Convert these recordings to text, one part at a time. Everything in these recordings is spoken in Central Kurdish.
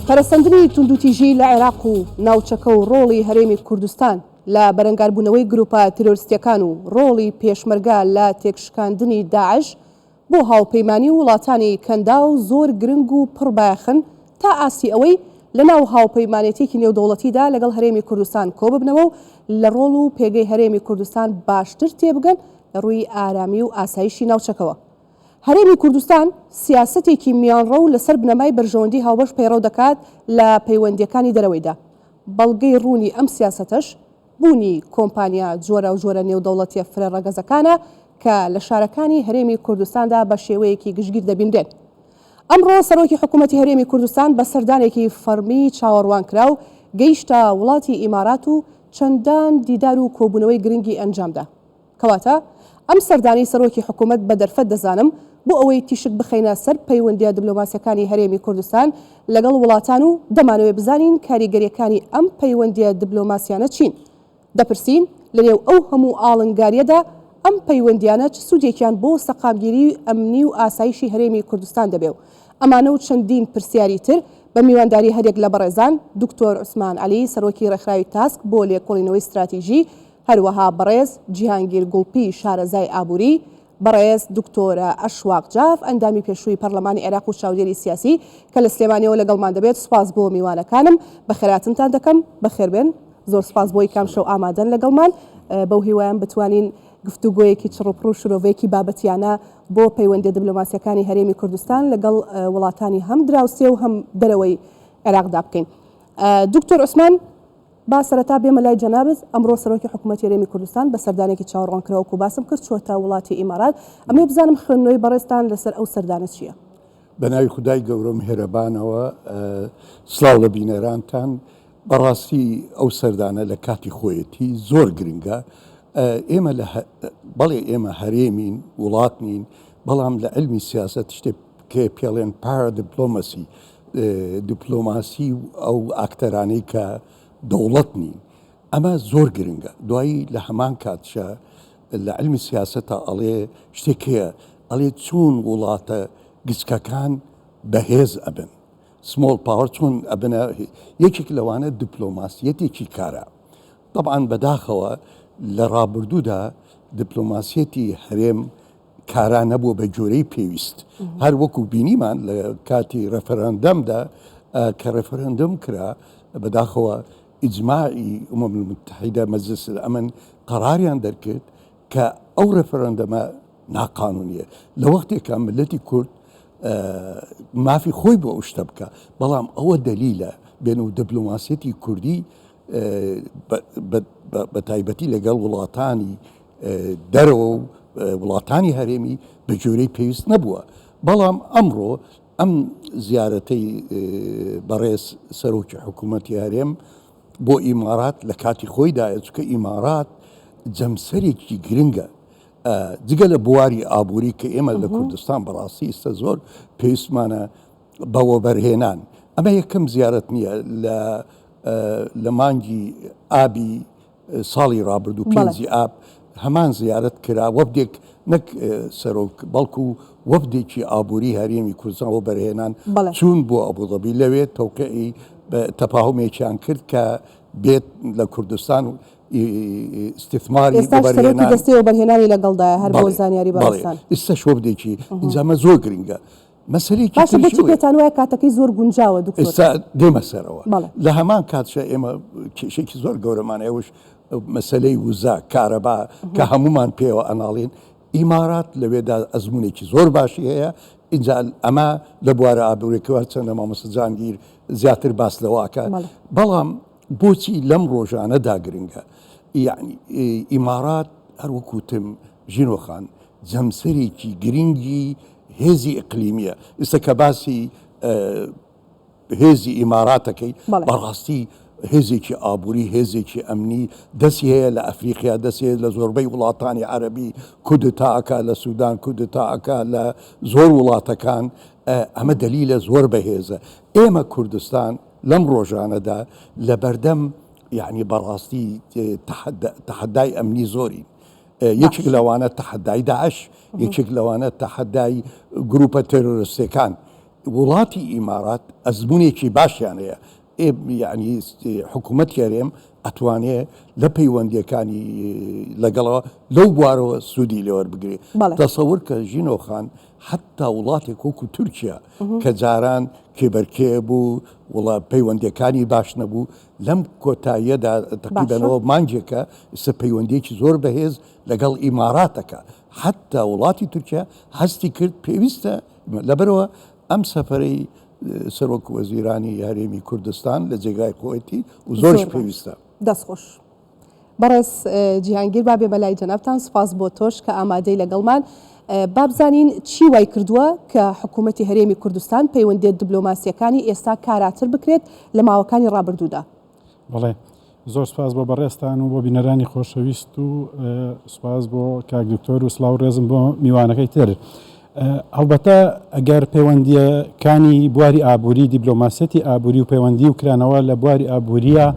پەرەسەندنی توندوتیژی لە عێراق و ناوچەکە و ڕۆڵی هەرێمی کوردستان لە بەرەنگاربوونەوەی گروپە تیرۆریستیەکان و ڕۆڵی پێشمەرگە لە تێکشکاندنی داعش بۆ هاوپەیمانی وڵاتانی کەندا و زۆر گرنگ و پڕبایەخن تا ئاسی ئەوەی لە ناو هاوپەیمانێتێکی نێودەوڵەتیدا لەگەڵ هەرێمی کوردستان کۆ ببنەوە و لە ڕۆڵ و پێگەی هەرێمی کوردستان باشتر تێبگەن لە ڕووی ئارامی و ئاسایشی ناوچەکەوە. هەرێمی کوردستان سیاسەتێکی میانڕە و لەسەر بنەمای بەرژەوەندی هاوبەش پەیڕەو دەکات لە پەیوەندیەکانی دەرەوەیدا. بەڵگەی ڕوونی ئەم سیاسەتەش بوونی کۆمپانیا جۆرە و جۆرە نێودەوڵەتیە فرەڕەگەزەکانە کە لە شارەکانی هەرێمی کوردستاندا بە شێوەیەکی گشتگیر دەبیندرێن. ئەمڕۆ سەرۆکی حکوومەتی هەرێمی کوردستان بە سەردانێکی فەرمی چاوەڕوان کرا و گەیشتە وڵاتی ئیمارات و چەندان دیدار و کۆبوونەوەی گرنگی ئەنجامدا. کەواتە ئەم سەردانی سەرۆکی حکوومەت بە دەرفەت دەزانم بۆ ئەوەی تیشک بخەینە سەر پەیوەندیە دیبلۆماسیەکانی هەرێمی کوردستان لەگەڵ وڵاتان و دەمانەوێت بزانین کاریگەریەکانی ئەم پەیوەندیە دیبلۆماسیانە چین. دەپرسین لەنێو ئەو هەموو ئاڵنگاریەدا ئەم پەیوەندیانە چ سوودێکیان بۆ سەقامگیری ئەمنی و ئاسایشی هەرێمی کوردستان دەبێ و ئەمانە و چەندین پرسیاری تر بە میوانداری هەرێک لە بەڕێزان دکتۆر عوسمان عەلی سەرۆکی ڕێکخراوی تاسک بۆ لێکۆڵینەوەی استراتیژی، هەروەها بەڕێز جیهانگیر گوڵپی شارەزای ئابووری، بەڕێز دکتۆرە ئەشواق جاف ئەندامی پێشووی پەرلەمانی عێراق و چاودێری سیاسی کە لە سلێمانیەوە لەگەڵمان دەبێت. سوپاس بۆ میوانەکانم، بە خێراتنتان دەکەم، بەخێربێن. زۆر سپاس بۆی کام شەو ئامادەن لەگەڵمان بەو هیوایان بتوانین گفتوگۆیەکی چڕوپڕ و شرۆڤەیەکی بابەتیانە بۆ پەیوەندی دیبلۆماسیەکانی هەرێمی کوردستان لەگەڵ وڵاتانی هەم دراوسێ و هەم دەرەوەی عێراقدا بکەین. دکتۆر عوسمان، با سەرەتا بێمە لای جەنابت. ئەمڕۆ سەرۆکی حکوومەتی هەرێمی کوردستان بە سەردانێکی چاوەڕوانکراوە و باسم کرد چۆتە وڵاتی ئیمارات. ئەمێ بزانم خوێندنەوەی بەڕێزتان لەسەر ئەو سەردانە چییە؟ بەناوی خودای گەورە میهرەبانەوە سڵاو لە بینەرانتان. بەڕاستی ئەو سەردانە لە کاتی خۆیەتی زۆر گرنگە. ئێمە بەڵێ ئێمە هەرێمین، وڵات نین، بەڵام لە علمی سیاست شتێک کە پێڵێن پارە دیپلۆمەسی، دیپلۆماسی ئەو ئاکتەرانەی کە دەوڵەت نین، ئەمە زۆر گرنگە. دوایی لە هەمان کاتشە لە علمی سیاستە ئەڵێ شتێک هەیە، ئەڵێ چون وڵاتە گچکەکان بەهێز ئەبن، سمۆڵ پاوەر چۆن ئەبنە، یەکێک لەوانە دیپلۆماسیەتێکی کارە. طبعاً بەداخەوە لە ڕابردوودا دیپلۆماسیەتی هەرێم کارا نەبووە بە جۆرەی پێویست. هەر وەکو بینیمان لە کاتی ڕەفەرەندەمدا کە ڕەفەرەندەم کرا، بەداخەوە ئیجماعی ئومەم المتحیدە مەجلس ئەمن قەراریان دەرکرد کە ئەو ڕەفەرەندەمە ناقانونیە. لە وەختێکە ملەتی کورد مافی خۆی بۆ ئەو شتە بکە، بەڵام ئەوە دەلیلە بێن و دیپلۆماسیەتی کوردی بە تایبەتی لەگەڵ وڵاتانی دەرەوە و وڵاتانی هەرێمی بە جۆرەی پێویست نەبووە. بەڵام ئەمڕۆ ئەم زیارەتەی بەڕێز سەرۆکی حکوومەتی هەرێم بۆ ئیمارات لە کاتی خۆیدایە، چکە ئیمارات جەمسەرێکی گرنگە جگە لە بواری ئابووری کە ئێمە لە کوردستان بەڕاستی ئێستا زۆر پێویستمانە بەوە بەرهێنان. ئەمە یەکەم زیارەت نییە. لە مانگی ئابی ساڵی ڕابردوو پێنجی ئاب هەمان زیارەت کرا، وەفدێک نەک سەرۆک بەڵکو وەفدێکی ئابووری هەرێمی کوردستان بۆ بەرهێنان چوون بۆ ئەبوظەبی. لەوێ تەوقعی تەفاهمێکیان کرد کە بێت لە کوردستان و استثماری بەرهێنانی لەگەڵدایە هەر بۆ زانیاری بەڕێستان. ئێستا شۆبدێکی ئینجامە زۆر گرنگە. مەسەلێکی باشە پێتان وایە کاتەکەی زۆر گونجاوە دکتۆر. ئێستا دێمە سەرەوە. لە هەمان کاتشە ئێمە کێشێکی زۆر گەورەمان ئێوەش مەسەلەی وزا کارەبا کە هەمومان پێوە ئەناڵێن. ئیمارات لەوێدا ئەزمونێکی زۆر باشی هەیە. اینجا ئەمە لە بوارە ئابوورێکەوە چەندە مامۆستا جانگیر زیاتر باس لەواکە. بەڵام بۆچی لەم ڕۆژانەدا گرنگە؟ یعنی ئیمارات هەروەکوتم ژینۆخان جەمسەرێکی گرنگی هێزی ئیقلیمیە. ئێستا کە باسی هێزی ئیماراتەکەی، بەڕاستی هێزێکی ئابووری، هێزێکی ئەمنی دەستی هەیە لە ئەفریقیا، دەستی هەیە لە زۆربەی وڵاتانی عەرەبی، کودتاکە لە سوودان، کودتاکە لە زۆر وڵاتەکان. ئەمە دەلیلە زۆر بەهێزە. ئێمە کوردستان لەم ڕۆژانەدا لە بەردەم یعنی بەڕاستی تەحەدای ئەمنی زۆری یەکێک لەوانە تەحەدای داعش یەکێک لەوانە تەحەدای گروپە تێرۆریستەکان وڵاتی ئیمارات ئەزمونێکی باشیان هەیە یعنی حکوومەت هەرێم ئەتوانێت لە پەیوەندیەکانی لەگەڵەوە لەو بوارەوە سوودی لێوەربگرێت تەسەور کە ژینۆخان حتا وڵاتێک وەکو تورکیا کە جاران کێبەرکێ بوو وڵا پەیوەندیەکانی باش نەبوو لەم کۆتاییەدا تقریبەنەوە مانگێکە ئێستا پەیوەندیەکی زۆر بەهێز لەگەڵ ئیماراتەکە حتا وڵاتی تورکیا هەستی کرد پێویستە لەبەرەوە ئەم سەفەرەی سەرۆک وەزیرانی هەرێمی کوردستان لە جێگای خۆیەتی و زۆرش پێویستە. دەستخۆش بەڕێز جیهانگیر بابێ بەلای جەنابتان سپاس بۆ تۆش کە ئامادەی لەگەڵمان بابزانین چی وای کردووە کە حکوومەتی هەرێمی کوردستان پەیوەندیت دیبلۆماسیەکانی ئێستا کاراتر بکرێت لە ماوەکانی ڕابردوودا. بەڵێ زۆر سپاس بۆ بەڕێستان و بۆ بینەرانی خۆشەویست و سپاس بۆ کاک دکتۆر و سڵاو ڕێزم بۆ میوانەکەی تر. هەڵبەتە ئەگەر پەیوەندیەکانی بواری ئابووری دیبلۆماسیەتی ئابووری و پەیوەندی و کرانەوە لە بواری ئابووریە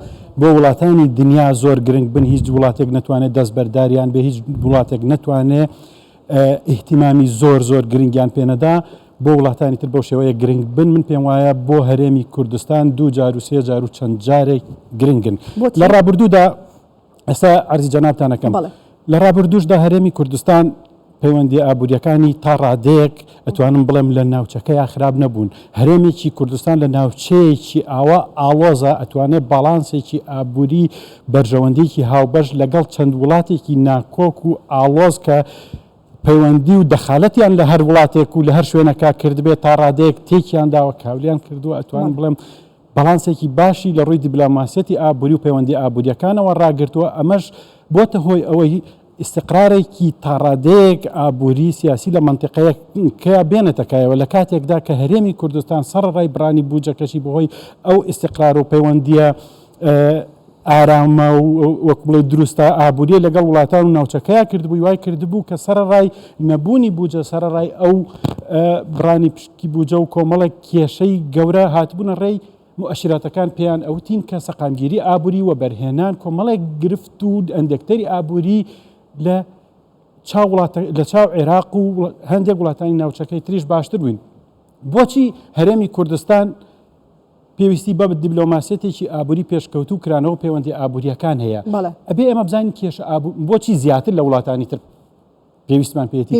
بۆ وڵاتانی دنیا زۆر گرنگ بن هیچ وڵاتێک نەتوانێت دەستبەرداریان بە هیچ وڵاتێک نەتوانێت ئیحتیمامی زۆر گرنگیان پێنەدا بۆ وڵاتانی تر بەو شێوەیە گرنگ بن من پێم وایە بۆ هەرێمی کوردستان 2 جار و 3 جار و چەند جارێک گرنگن لە ڕابردوودا ئێستا عەرزی جەنابتانەکەم لە ڕابردووشدا هەرێمی کوردستان پەیوەندی ئابووریەکانی تا ڕادەیەک ئەتوانم بڵێم لە ناوچەکەی خراپ نەبوون هەرێمێکی کوردستان لە ناوچەیەکی ئاوا ئاڵۆزە ئەتوانێت باڵانسێکی ئابووری بەرژەوەندێکی هاوبەش لەگەڵ چەند وڵاتێکی ناکۆک و ئاڵۆز کە پەیوەندی و دەخالەتیان لە هەر وڵاتێک و لە هەر شوێنەکە کردبێت تا ڕادەیەک تێکیان داوە کاولیان کردووە ئەتوانم بڵێم باڵانسێکی باشی لە ڕووی دیبلۆماسیەتی ئابووری و پەیوەندی ئابووریەکانەوە ڕاگرتووە ئەمەش بۆتە هۆی ئەوەی استقرارێکی تاڕادەیەک ئابووری سیاسی لە منتیقەیەکە بێنێتەکایەوە لە کاتێکدا کە هەرێمی کوردستان سەرڕای برانی بوجەکەشی بەهۆی ئەو استقرار و پەیوەندیە ئارامە و وەک بڵێ دروستە ئابووریە لەگەڵ وڵاتان و ناوچەکەیە کردبووی وای کردبوو کە سەرڕای نەبوونی بوجە سەرڕای ئەو برانی پشکی بوجە و کۆمەڵێک کێشەی گەورە هاتبوونە ڕێی مؤشراتەکان پێیان ئەوتین کە سەقامگیری ئابووری و بەرهێنان کۆمەڵێک گرفت و ئەندەکتەری ئابووری لە چاو عێراق و هەندێک وڵاتانی ناوچەکەی تریش باشتر بووین. بۆچی هەرێمی کوردستان پێویستی بە دیبلۆماسیەتێکی ئابووری پێشکەوتو کرانەوە پەیوەندی ئابووریەکان هەیە ئەبێ ئێمە بزانین کێشە بۆچی زیاتر لە وڵاتانی تر پێویستمان پێێتی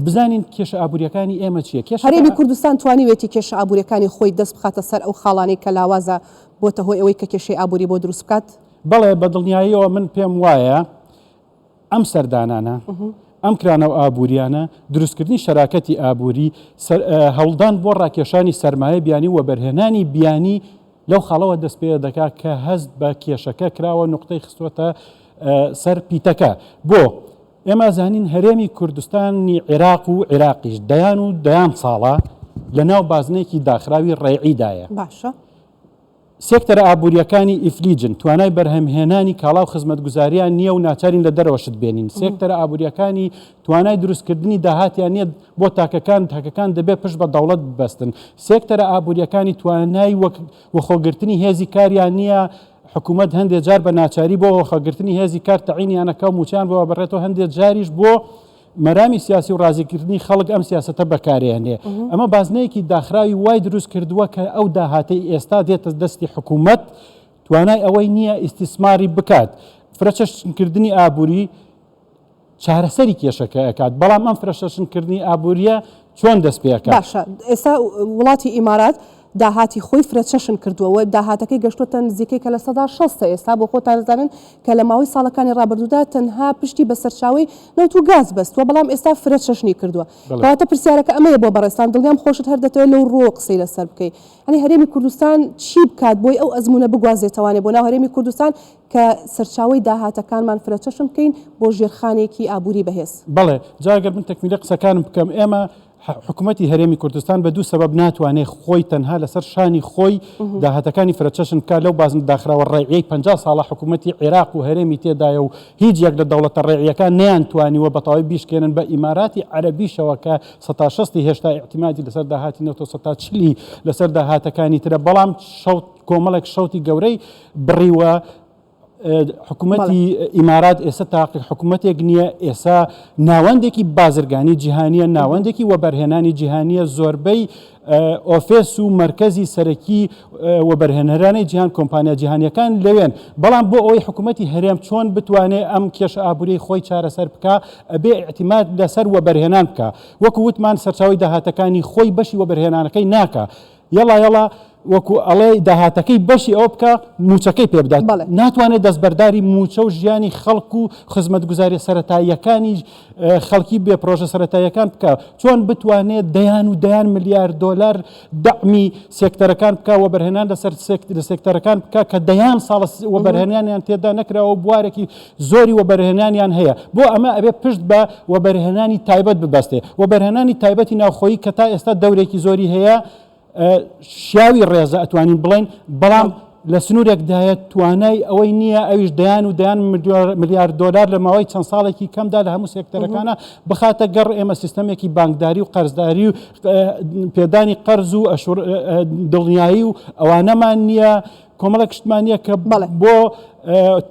بزانین کێشە ئابووریەکانی ئێمە چییە هەرێمی کوردستان توانیوێتی کێشە ئابووریەکانی خۆی دەست بخاتە سەر ئەو خاڵانەی کە لاوازە بۆتە هۆی ئەوەی کە کێشەی ئابووری بۆ دروست بکات. بەڵێ بە دڵنیاییەوە من پێم وایە ئەم سەردانانە ئەم کرانەوە ئابووریانە دروستکردنی شەراکەتی ئابووری هەوڵدان بۆ ڕاکێشانی سەرمایە بیانی و بەرهێنانی بیانی لەو خاڵەوە دەست پێ دەکات کە هەست بە کێشەکە کراوە نقطەی خستوەتە سەر پیتەکە بۆ ئێمە زانین هەرێمی کوردستانی عێراق و عێراقیش دەیان ساڵە لە ناو بازنێکی داخراوی ڕێعیدایە باشە سێکتەرە ئابوووریەکانی ئیفلیجن توانای بەرهەمهێنانی کاڵا و خزمەتگوزاریان نییە و ناچارین لە دەرەوەشت بێنین سێکتەرە ئابوووریەکانی توانای دروستکردنی داهاتیان نیە بۆ تاکەکان دەبێت پشت بە دەوڵەت ببەستن سێکتەرە ئابوووریەکانی توانای وەخۆگرتنی هێزی کاریان نییە حکوومەت هەندێک جار بە ناچاری بۆ وەخەگرتنی هێزی کار تەعینیانەکە و موچیان بۆ بەڕێتەوە هەندێک جاریش بۆ مەرامی سیاسی و ڕازیکردنی خەڵک ئەم سیاسەتە بەکارێنێ ئەمە بازنەیەکی داخراوی وای دروست کردووە کە ئەو داهاتەی ئێستا دێتە دەستی حکوومەت توانای ئەوەی نییە ئیسtisماری بکات فرەچەشکردنی ئابووری چارەسەری کێشەکە ئەکات بەڵام ئەم فرەچەشکردنی ئابووریە چۆن دەست پێەکات باشە ئێستا وڵاتی ئیمارات داهاتی خۆی فرەچەشن کردووە داهاتەکەی گەشتوتە نزیکەی کە لە 16 ئێستا بۆ خۆتان دەزانن کە لە ماوەی ساڵەکانی ڕابردوودا تەنها پشتی بە سەرچاوی نەوت و گاز بەستووە بەڵام ئێستا فرەچەشنی کردووە کەواتە پرسیارەکە ئەمەیە بۆ بەڕێستان دڵنیام خۆشت هەر دەتەوێت لەو ڕۆ قسەی لەسەر بکەیت ئەنی هەرێمی کوردستان چی بکات بۆی ئەو ئەزمونە بگوازێتەوانێ بۆ ناو هەرێمی کوردستان کە سەرچاوی داهاتەکانمان فرەچەشم بکەین بۆ ژێرخانێکی ئابووری بەهێز. بەڵێ جاگەر من تەکمیلە قسەکانم بکەم ئێمە حکوومەتی هەرێمی کوردستان بە دوو سەبەب ناتوانێت خۆی تەنها لەسەر شانی خۆی داهاتەکانی فرەچەشن بکات لەو بازن داخراوە ڕێعیەی 50 ساڵە حکوومەتی عێراق و هەرێمی تێدایە و هیچ یەک لە دەوڵەتە ڕێعیەکان نەیانتوانیوە بەتەواوی بیشکێنن بە ئیماراتی عەرەبیشەوە کە 16 هێشتا ئیعتیمادی لەسەر داهاتی نەوتە 140 لەسەر داهاتەکانی ترە بەڵام کۆمەڵێک شەوتی گەورەی بڕیوە حکوومەتی ئیمارات ئێستا تاقی حکوومەتێک نییە ئێستا ناوەندێکی بازرگانی جیهانیە ناوەندێکی وەبەرهێنانی جیهانیە زۆربەی ئۆفێس و مرکزی سەرەکی وەبەرهێنەرانی جیهان کۆمپانیا جیهانیەکان لەوێن بەڵام بۆ ئەوەی حکوومەتی هەرێم چۆن بتوانێت ئەم کێشە ئابووری خۆی چارەسەر بکە ئەبێ اعتیماد لەسەر وەبەرهێنان بکە وەکو وتمان سەرچاوی داهاتەکانی خۆی بەشی وەبەرهێنانەکەی ناکە یەڵا وەکو ئەڵێ داهاتەکەی بەشی ئەو بکە موچەکەی پێ بدات ناتوانێت دەستبەرداری موچە و ژیانی خەڵک و خزمەتگوزاری سەرەتاییەکانی خەڵکی بێ پرۆژە سەرەتاییەکان بکە چۆن بتوانێت دەیان ملیار دۆلار دەعمی سێکتەرەکان بکە وەبەرهێنان لەسەر سێکتەرەکان بکە کە دەیان ساڵ وەبەرهێنانیان تێدا نەکراوە بوارێکی زۆری وەبەرهێنانیان هەیە بۆ ئەمە ئەبێ پشت بە وەبەرهێنانی تایبەت ببەستێ وەبەرهێنانی تایبەتی ناوخۆیی کە تا ئێستا دەورێکی زۆری هەیە شیاوی ڕێزە ئەتوانین بڵین بەڵام لە سنوورێکدایە توانای ئەوەی نییە ئەویش دەیان ملیار دۆلار لە ماوەی چەند ساڵێکی کەمدا لە هەموو سێکتەرەکانە بخاتە گەڕ ئێمە سیستەمێکی بانکداری و قەرزداری و پێدانی قەرز و دڵنیایی و ئەوانەمان نییە کۆمەڵە شتمانە کە بۆ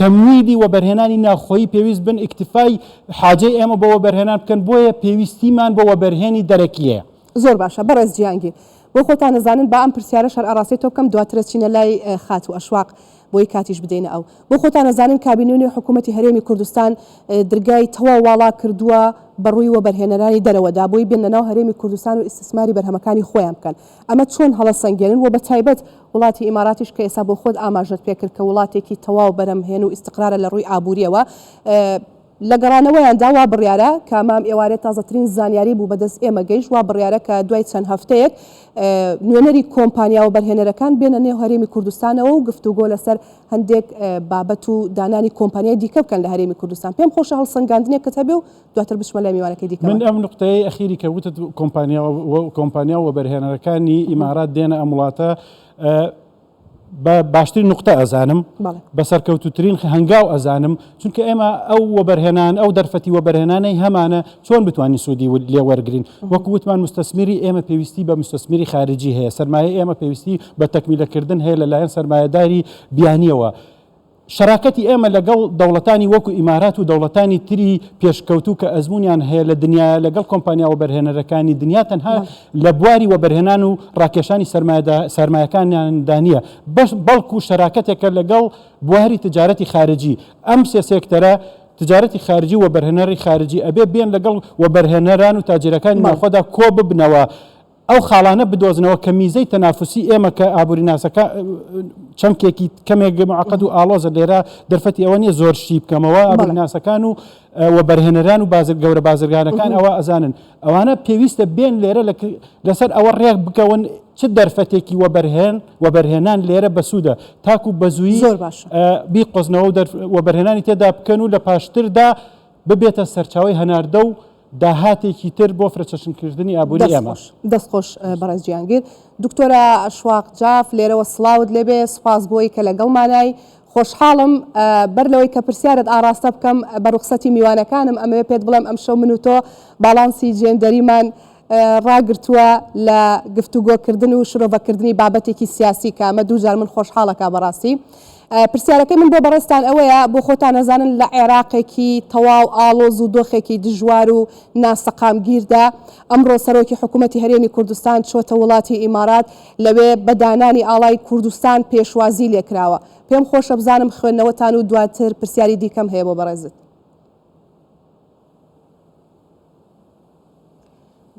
تەمویلی وەبەرهێنانی ناوخۆیی پێویست بن ئیکتیفای حاجەی ئێمە بۆ وەبەرهێنان بکەن بۆیە پێویستیمان بۆ وەبەرهێنی دەرەکیە زۆر باشە بەڕێز جیهانگیر بۆ خۆتان نەزانن بە ئەم پرسیارە شەر ئاڕاستی تۆ بکەم دواترە چینە لای خات و ئەشواق بۆی کاتیش بدەینە ئەو بۆ خۆتان نەزانن کابینەی حکوومەتی هەرێمی کوردستان دەرگای تەواو واڵا کردووە بەڕووی وەبەرهێنەرانی دەرەوەدا بۆی بێنە ناو هەرێمی کوردستان و ئیستثماری بەرهەمەکانی خۆیان بکەن ئەمە چۆن هەڵەسەنگێنن و بە تایبەت وڵاتی ئیماراتیش کە ئێستا بۆ خۆت ئاماژەت پێکرد کە وڵاتێکی تەواو بەرهەمهێن و ئیستقرارە لە ڕووی ئابووریەوە لە گەڕانەوەیاندا وا بڕیارە کە ئەمام ئێوارێت تازەترین زانیاری بوو بەدەست ئێمە گەیشت وا بڕیارە کە دوای چەند هەفتەیەک نوێنەری کۆمپانیا و بەرهێنەرەکان بێنە نێو هەرێمی کوردستانەوە و گفتوگۆ لەسەر هەندێک بابەت و دانانی کۆمپانیای دیکە بکەن لە هەرێمی کوردستان پێم خۆشە هەڵسەنگاندنێک کە هەبێ و دواتر بچمە لای میوانەکەی دیکە من ئەم نقطەیە ئەخیری کە وتت کۆمپانیا و بەرهێنەرەکانی ئیمارات دێنە ئەم وڵاتە بە باشترین نقطە ئەزانم بە سەرکەوتوترین هەنگاو ئەزانم چونکە ئێمە ئەو وەبەرهێنان ئەو دەرفەتی وەبەرهێنانەی هەمانە چۆن بتوانین سوودی لێ وەرگرین وەکو وتمان مستەسمیری ئێمە پێویستی بە مستەسمیری خارجی هەیە سەرمایە ئێمە پێویستی بە تەکمیلەکردن هەیە لەلایەن سەرمایەداری بیانیەوە شراکەتی ئێمە لەگەڵ دەوڵەتانی وەکو ئیمارات و دەوڵەتانی تری پێشکەوتو کە ئەزمونیان هەیە لە دنیا لەگەڵ کۆمپانیا وەبەرهێنەرەکانی دنیا تەنها لە بواری وەبەرهێنان و ڕاکێشانی سەرمایەکانیاندا نییە بەڵکو شراکەتێکە لەگەڵ بواری تجارەتی خارجی ئەم سێ سێکتەرە تجارەتی خارجی و وەبەرهێنەری خارجی ئەبێ بێن لەگەڵ وەبەرهێنەران و تاجرەکانی ناوخۆدا کۆ ببنەوە ئەو خاڵانە بدۆزنەوە کە میزەی تەنافوسی ئێمە کە ئابووری ناسەکە چەمکێکی کەمێک معقد و ئاڵۆزە لێرە دەرفەتی ئەوە نیە زۆر شتی بکەمەوە ئابووری ناسەکان و وەبەرهێنەران و گەورە بازرگانەکان ئەوە ئەزانن ئەوانە پێویستە بێن لێرە لەسەر ئەوە ڕێک بکەون چ دەرفەتێکی وەبەرهێنان لێرە بەسوودە تاکو بەزووی بیقۆزنەوە و وەبەرهێنانی تێدا بکەن و لە پاشتردا ببێتە سەرچاوی هەناردە و داهاتێکی تر بۆ فرەچەشنکردنی ئابووری ئێمە دەستخۆش بەڕێز جیهانگیر دکتۆرە ئەشواق جاف لێرەوە سڵاوت لێبێ سوپاس بۆی کە لەگەڵمانای خۆشحاڵم بەر لەوەی کە پرسیارت ئاراستە بکەم بە ڕوخسەتی میوانەکانم ئەمەوێ پێت بڵێم ئەم شەو من و تۆ باڵانسی جێندەریمان ڕاگرتووە لە گفتوگۆکردن و شرۆڤەکردنی بابەتێکی سیاسی کە ئەمە دووجار من خۆشحاڵەکە بەڕاستی پرسیارەکەی من بۆ بەڕێستان ئەوەیە بۆ خۆتان نەزانن لە عێراقێکی تەواو ئاڵۆز و دۆخێکی دژوار و ناسەقامگیردا ئەمڕۆ سەرۆکی حکوومەتی هەرێمی کوردستان چۆتە وڵاتی ئیمارات لەوێ بەدانانی ئاڵای کوردستان پێشوازی لێکراوە پێم خۆشە بزانم خوێندنەوەتان و دواتر پرسیاری دیکەم هەیە بۆ بەڕێزت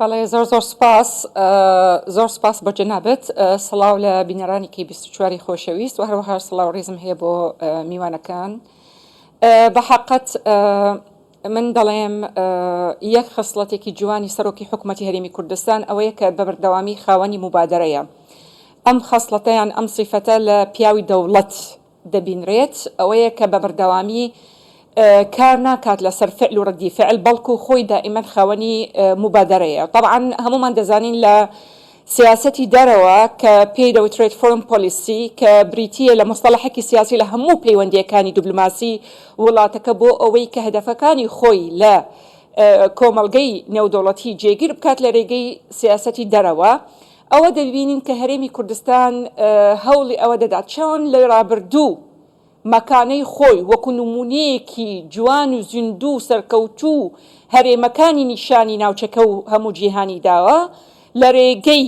بەڵێ زۆر سپاس بۆ جەنابەت سڵاو لە بینەرانێکی 24 خۆشەویست و هەروەها سڵاو ڕێزم هەیە بۆ میوانەکان بە حەقەت من دەڵێم یەک خەسڵەتێکی جوانی سەرۆکی حکوومەتی هەرێمی کوردستان ئەوەیە کە بە بەردەوامی خاوەنی مبادرەیە ئەم خەسڵەتەیان ئەم سیفەتە لە پیاوی دەوڵەت دەبینرێت ئەوەیە کە بە بەردەوامی کار ناکات لەسەر فعل و ڕەدی فعل بەڵکو خۆی دائیمەن خاوەنی مبادرەیە طبعا هەمومان دەزانین لە سیاسەتی دەرەوە کە پێی دەوترێت فۆرم پۆلیسی کە بریتیە لە مستەڵەحێکی سیاسی لە هەموو پەیوەندیەکانی دیبلۆماسی وڵاتەکە بۆ ئەوەی کە هەدەفەکانی خۆی لە کۆمەڵگەی نێودەوڵەتی جێگیر بکات لە ڕێگەی سیاسەتی دەرەوە ئەوە دەبینین کە هەرێمی کوردستان هەوڵی ئەوە دەدات چۆن لە ڕابردوو مەکانەی خۆی وەکو نمونەیەکی جوان و زیندوو سەرکەوتوو هەرێمەکانی نیشانی ناوچەکە و هەموو جیهانی داوە لە ڕێگەی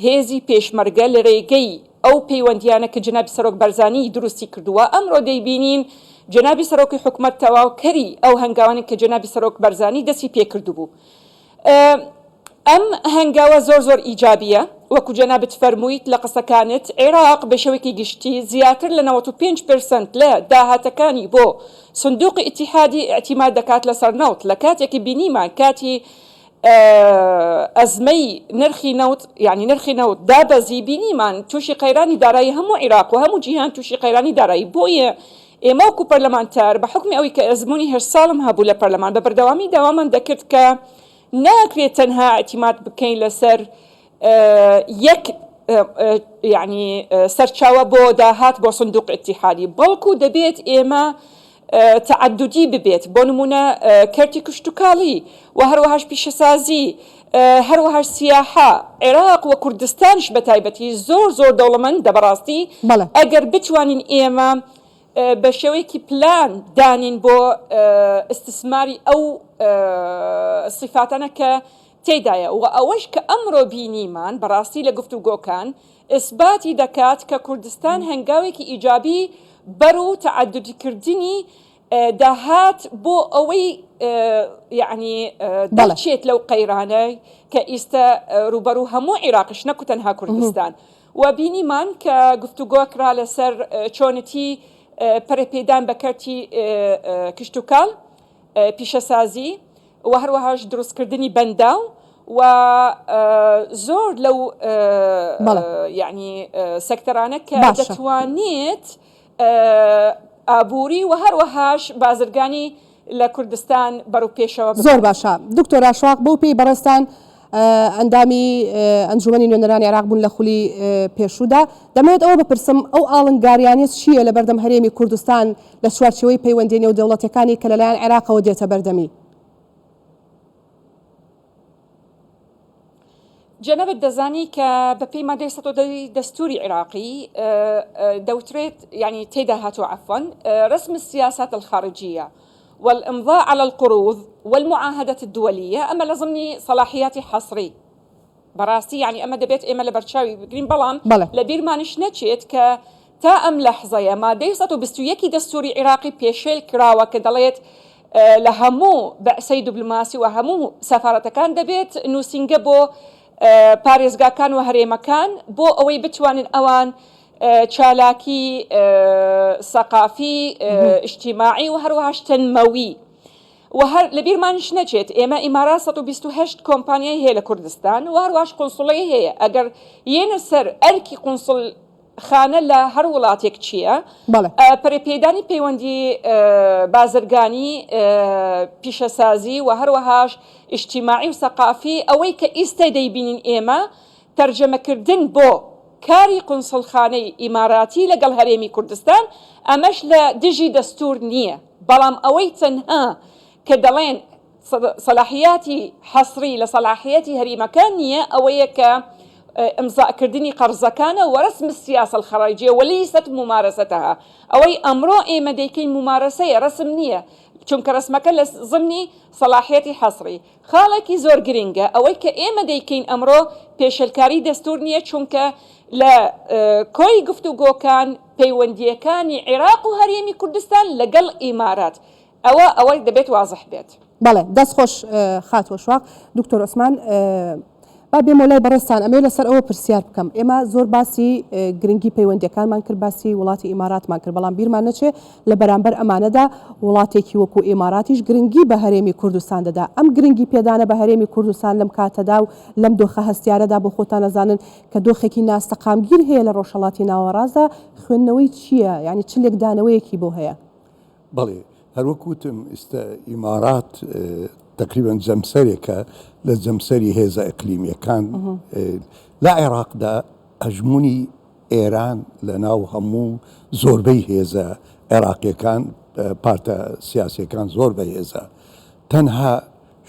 هێزی پێشمەرگە، لە ڕێگەی ئەو پەیوەندیانە کە جنابی سەرۆک بەرزانی دروستی کردووە. ئەمڕۆ دەیبینین جنابی سەرۆکی حکومەت تەواوکەری ئەو هەنگاوانی کە جنابی سەرۆک بەرزانی دەستی پێکردو بوو. ئەم هەنگاوە زۆر ئیجابیە، وەکو جەنابەت فەرموویت لە قسەکانت. عێراق بە شێوەیەکی گشتی زیاتر لە 95% لە داهاتەکانی بۆ سندوقی ئیتیحادی ئەعتیماد دەکات لەسەر نەوت. لە کاتێکی بینیمان کاتی ئەزمەی نرخی نەوت، یعنی نرخی نەوت دابەزی، بینیمان تووشی قەیرانی دارایی هەموو عێراق و هەموو جیهان تووشی قەیرانی دارایی. بۆیە ئێمە وەکو پەرلەمانتار بە حکمی ئەوەی کە ئەزمموی هەر ساڵم هەبوو لە پەرلەمان بە بەردەوامی داوامان دەکرد کە ناکرێت تەنها ئەعتیماد بکەین لەسەر یەک یعنی سەرچاوە بۆ داهات بۆ سندوق ئیتیحادی، بەڵکو دەبێت ئێمە تعددی ببێت. بۆ نمونە کەرتی کشتتوکاڵی و هەروەهاش پیشەسازی، هەروەهاش سیاحە. عێراق و کوردستانش بە تایبەتی زۆر دەوڵەمەندە بەڕاستی. ئەگەر بتوانین ئێمە بە شێوەیەکی پلان دانین بۆ استثماری ئەو صفاتانە کە تێدایە، و ئەوەش کە ئەمڕۆ بینیمان بەڕاستی لە گفتوگۆکان ئثباتی دەکات کە کوردستان هەنگاوێکی ئیجابی بەر و تعددیکردنی داهات بۆ ئەوەی یعنی دەچێت لەو قەیرانەی کە ئێستا ڕوبەرو هەموو عێراقش نەکو تەنها کوردستان. و بینیمان کە گفتوگۆ کرا لەسەر چۆنەتی پەرەپێدان بە کەرتی کشتتوکاڵ، پیشەسازی و هەروەهاش دروستکردنی بەنداو و زۆر لەو یعنی سەکتەرانە کە دەتوانێت ئابووری و هەروەهاش بازرگانی لە کوردستان بەرەو پێشەوە. زۆر باشە دکتۆر ئاشواق، بۆ پێی بەڕێستان ئەندامی ئەنجومەنی نوێنەرانی عێراق بوون لە خولی پێشوودا. دەمەوێت ئەوە بپرسم ئەو ئاڵنگاریانێت چییە لە بەردەم هەرێمی کوردستان لە چوارچێوەی پەیوەندی نێودەوڵەتەکانی کە لەلایەن عێراقەوە دێتە بەردەمی؟ جەنەبەت دەزانی کە بە پێی مادەی 110 دەستوری عێراقی دەوترێت، يعني تێدا هاتووە عفوا، رسم السياسات الخارجية والإمضاء على القروض والمعاهدة الدولية أما لازمني صلاحيات حصري براستي، يعني أما دبيت إما لبرشاوي بقرين بلان لبير ما نشنتشيت ك تا أم لحظة ما ديستو بستويكي دستوري عراقي بيشيل كراوة كدليت لهمو بأسي دبلوماسي وهمو سفارة كان دبيت إنه سنجبو پارێزگاکان و هەرێمەکان بۆ ئەوەی بتوانن ئەوان چالاکی سەقافی اجتیماعی و هەروەهاش تەنمەوی و هەر لەبیرمانش نەچێت ئێمە ئیمارات 128 کۆمپانیای هەیە لە کوردستان و هەروەهاش قونسڵی هەیە. ئەگەر یێنە سەر ئەرکی قونسڵ خانە لە هەر وڵاتێک چییە، پەرەپێدانی پەیوەندی بازرگانی، پیشەسازی و هەروەهاش اجتیماعی و سەقافی، ئەوەی کە ئیستا دەیبینین ئێمە تەرجەمەکردن بۆ کاری قونسڵخانەی ئیماراتی لەگەڵ هەرێمی کوردستان، ئەمەش لە دژی دەستور نییە. بەڵام ئەوەی تەنها کە دەڵێن سەلاحیاتی حەسری لە سەلاحیەتی هەرێمەکان نییە، ئەوەیە کە امضاءكردني قرضكانه ورسم السياسة الخارجية وليست ممارستها. أوي أمرو إيما ديكين ممارسة رسم نية چونك رسمك ضمني صلاحيتي حصري خالكي زور جرينجا. أوي كإيما ديكين أمرو بيشلكاري دستور نية چونك لا كوي گفتوگۆ كان بيوندية كان عراق وهريمي كردستان لقل إمارات أوي دبيت واضح بيت. بله دست خوش خاتو شواق. دكتور عثمان با بێ مۆلای بەڕێستان ئەمێ لەسەر ئەوە پرسیار بکەم. ئێمە زۆر باسی گرنگی پەیوەندیەکانمان کرد، باسی وڵاتی ئیماراتمان کرد، بەڵام بیرمان نەچێ لە بەرامبەر ئەمانەدا وڵاتێکی وەکو ئیماراتیش گرنگی بە هەرێمی کوردستان دەدا. ئەم گرنگی پێدانە بە هەرێمی کوردستان لەم کاتەدا و لەم دۆخە هەستیارەدا بۆ خۆتان نەزانن کە دۆخێکی ناستەقامگیر هەیە لە ڕۆژهەڵاتی ناوەڕاستدا، خوێندنەوەی چییە؟ یعنی چ لێکدانەوەیەکی بۆ هەیە؟ بەڵێ هەروەکوتم ئێستا ئیمارات تقریبا جەمسەرێکە لە جەمسەری هێزە ئەقلیمیەکان لە عێراقدا ئەژمونی ئێران لە ناو هەموو زۆربەی هێزە عێراقیەکان پارتە سیاسیەکان زۆر بە هێزە تەنها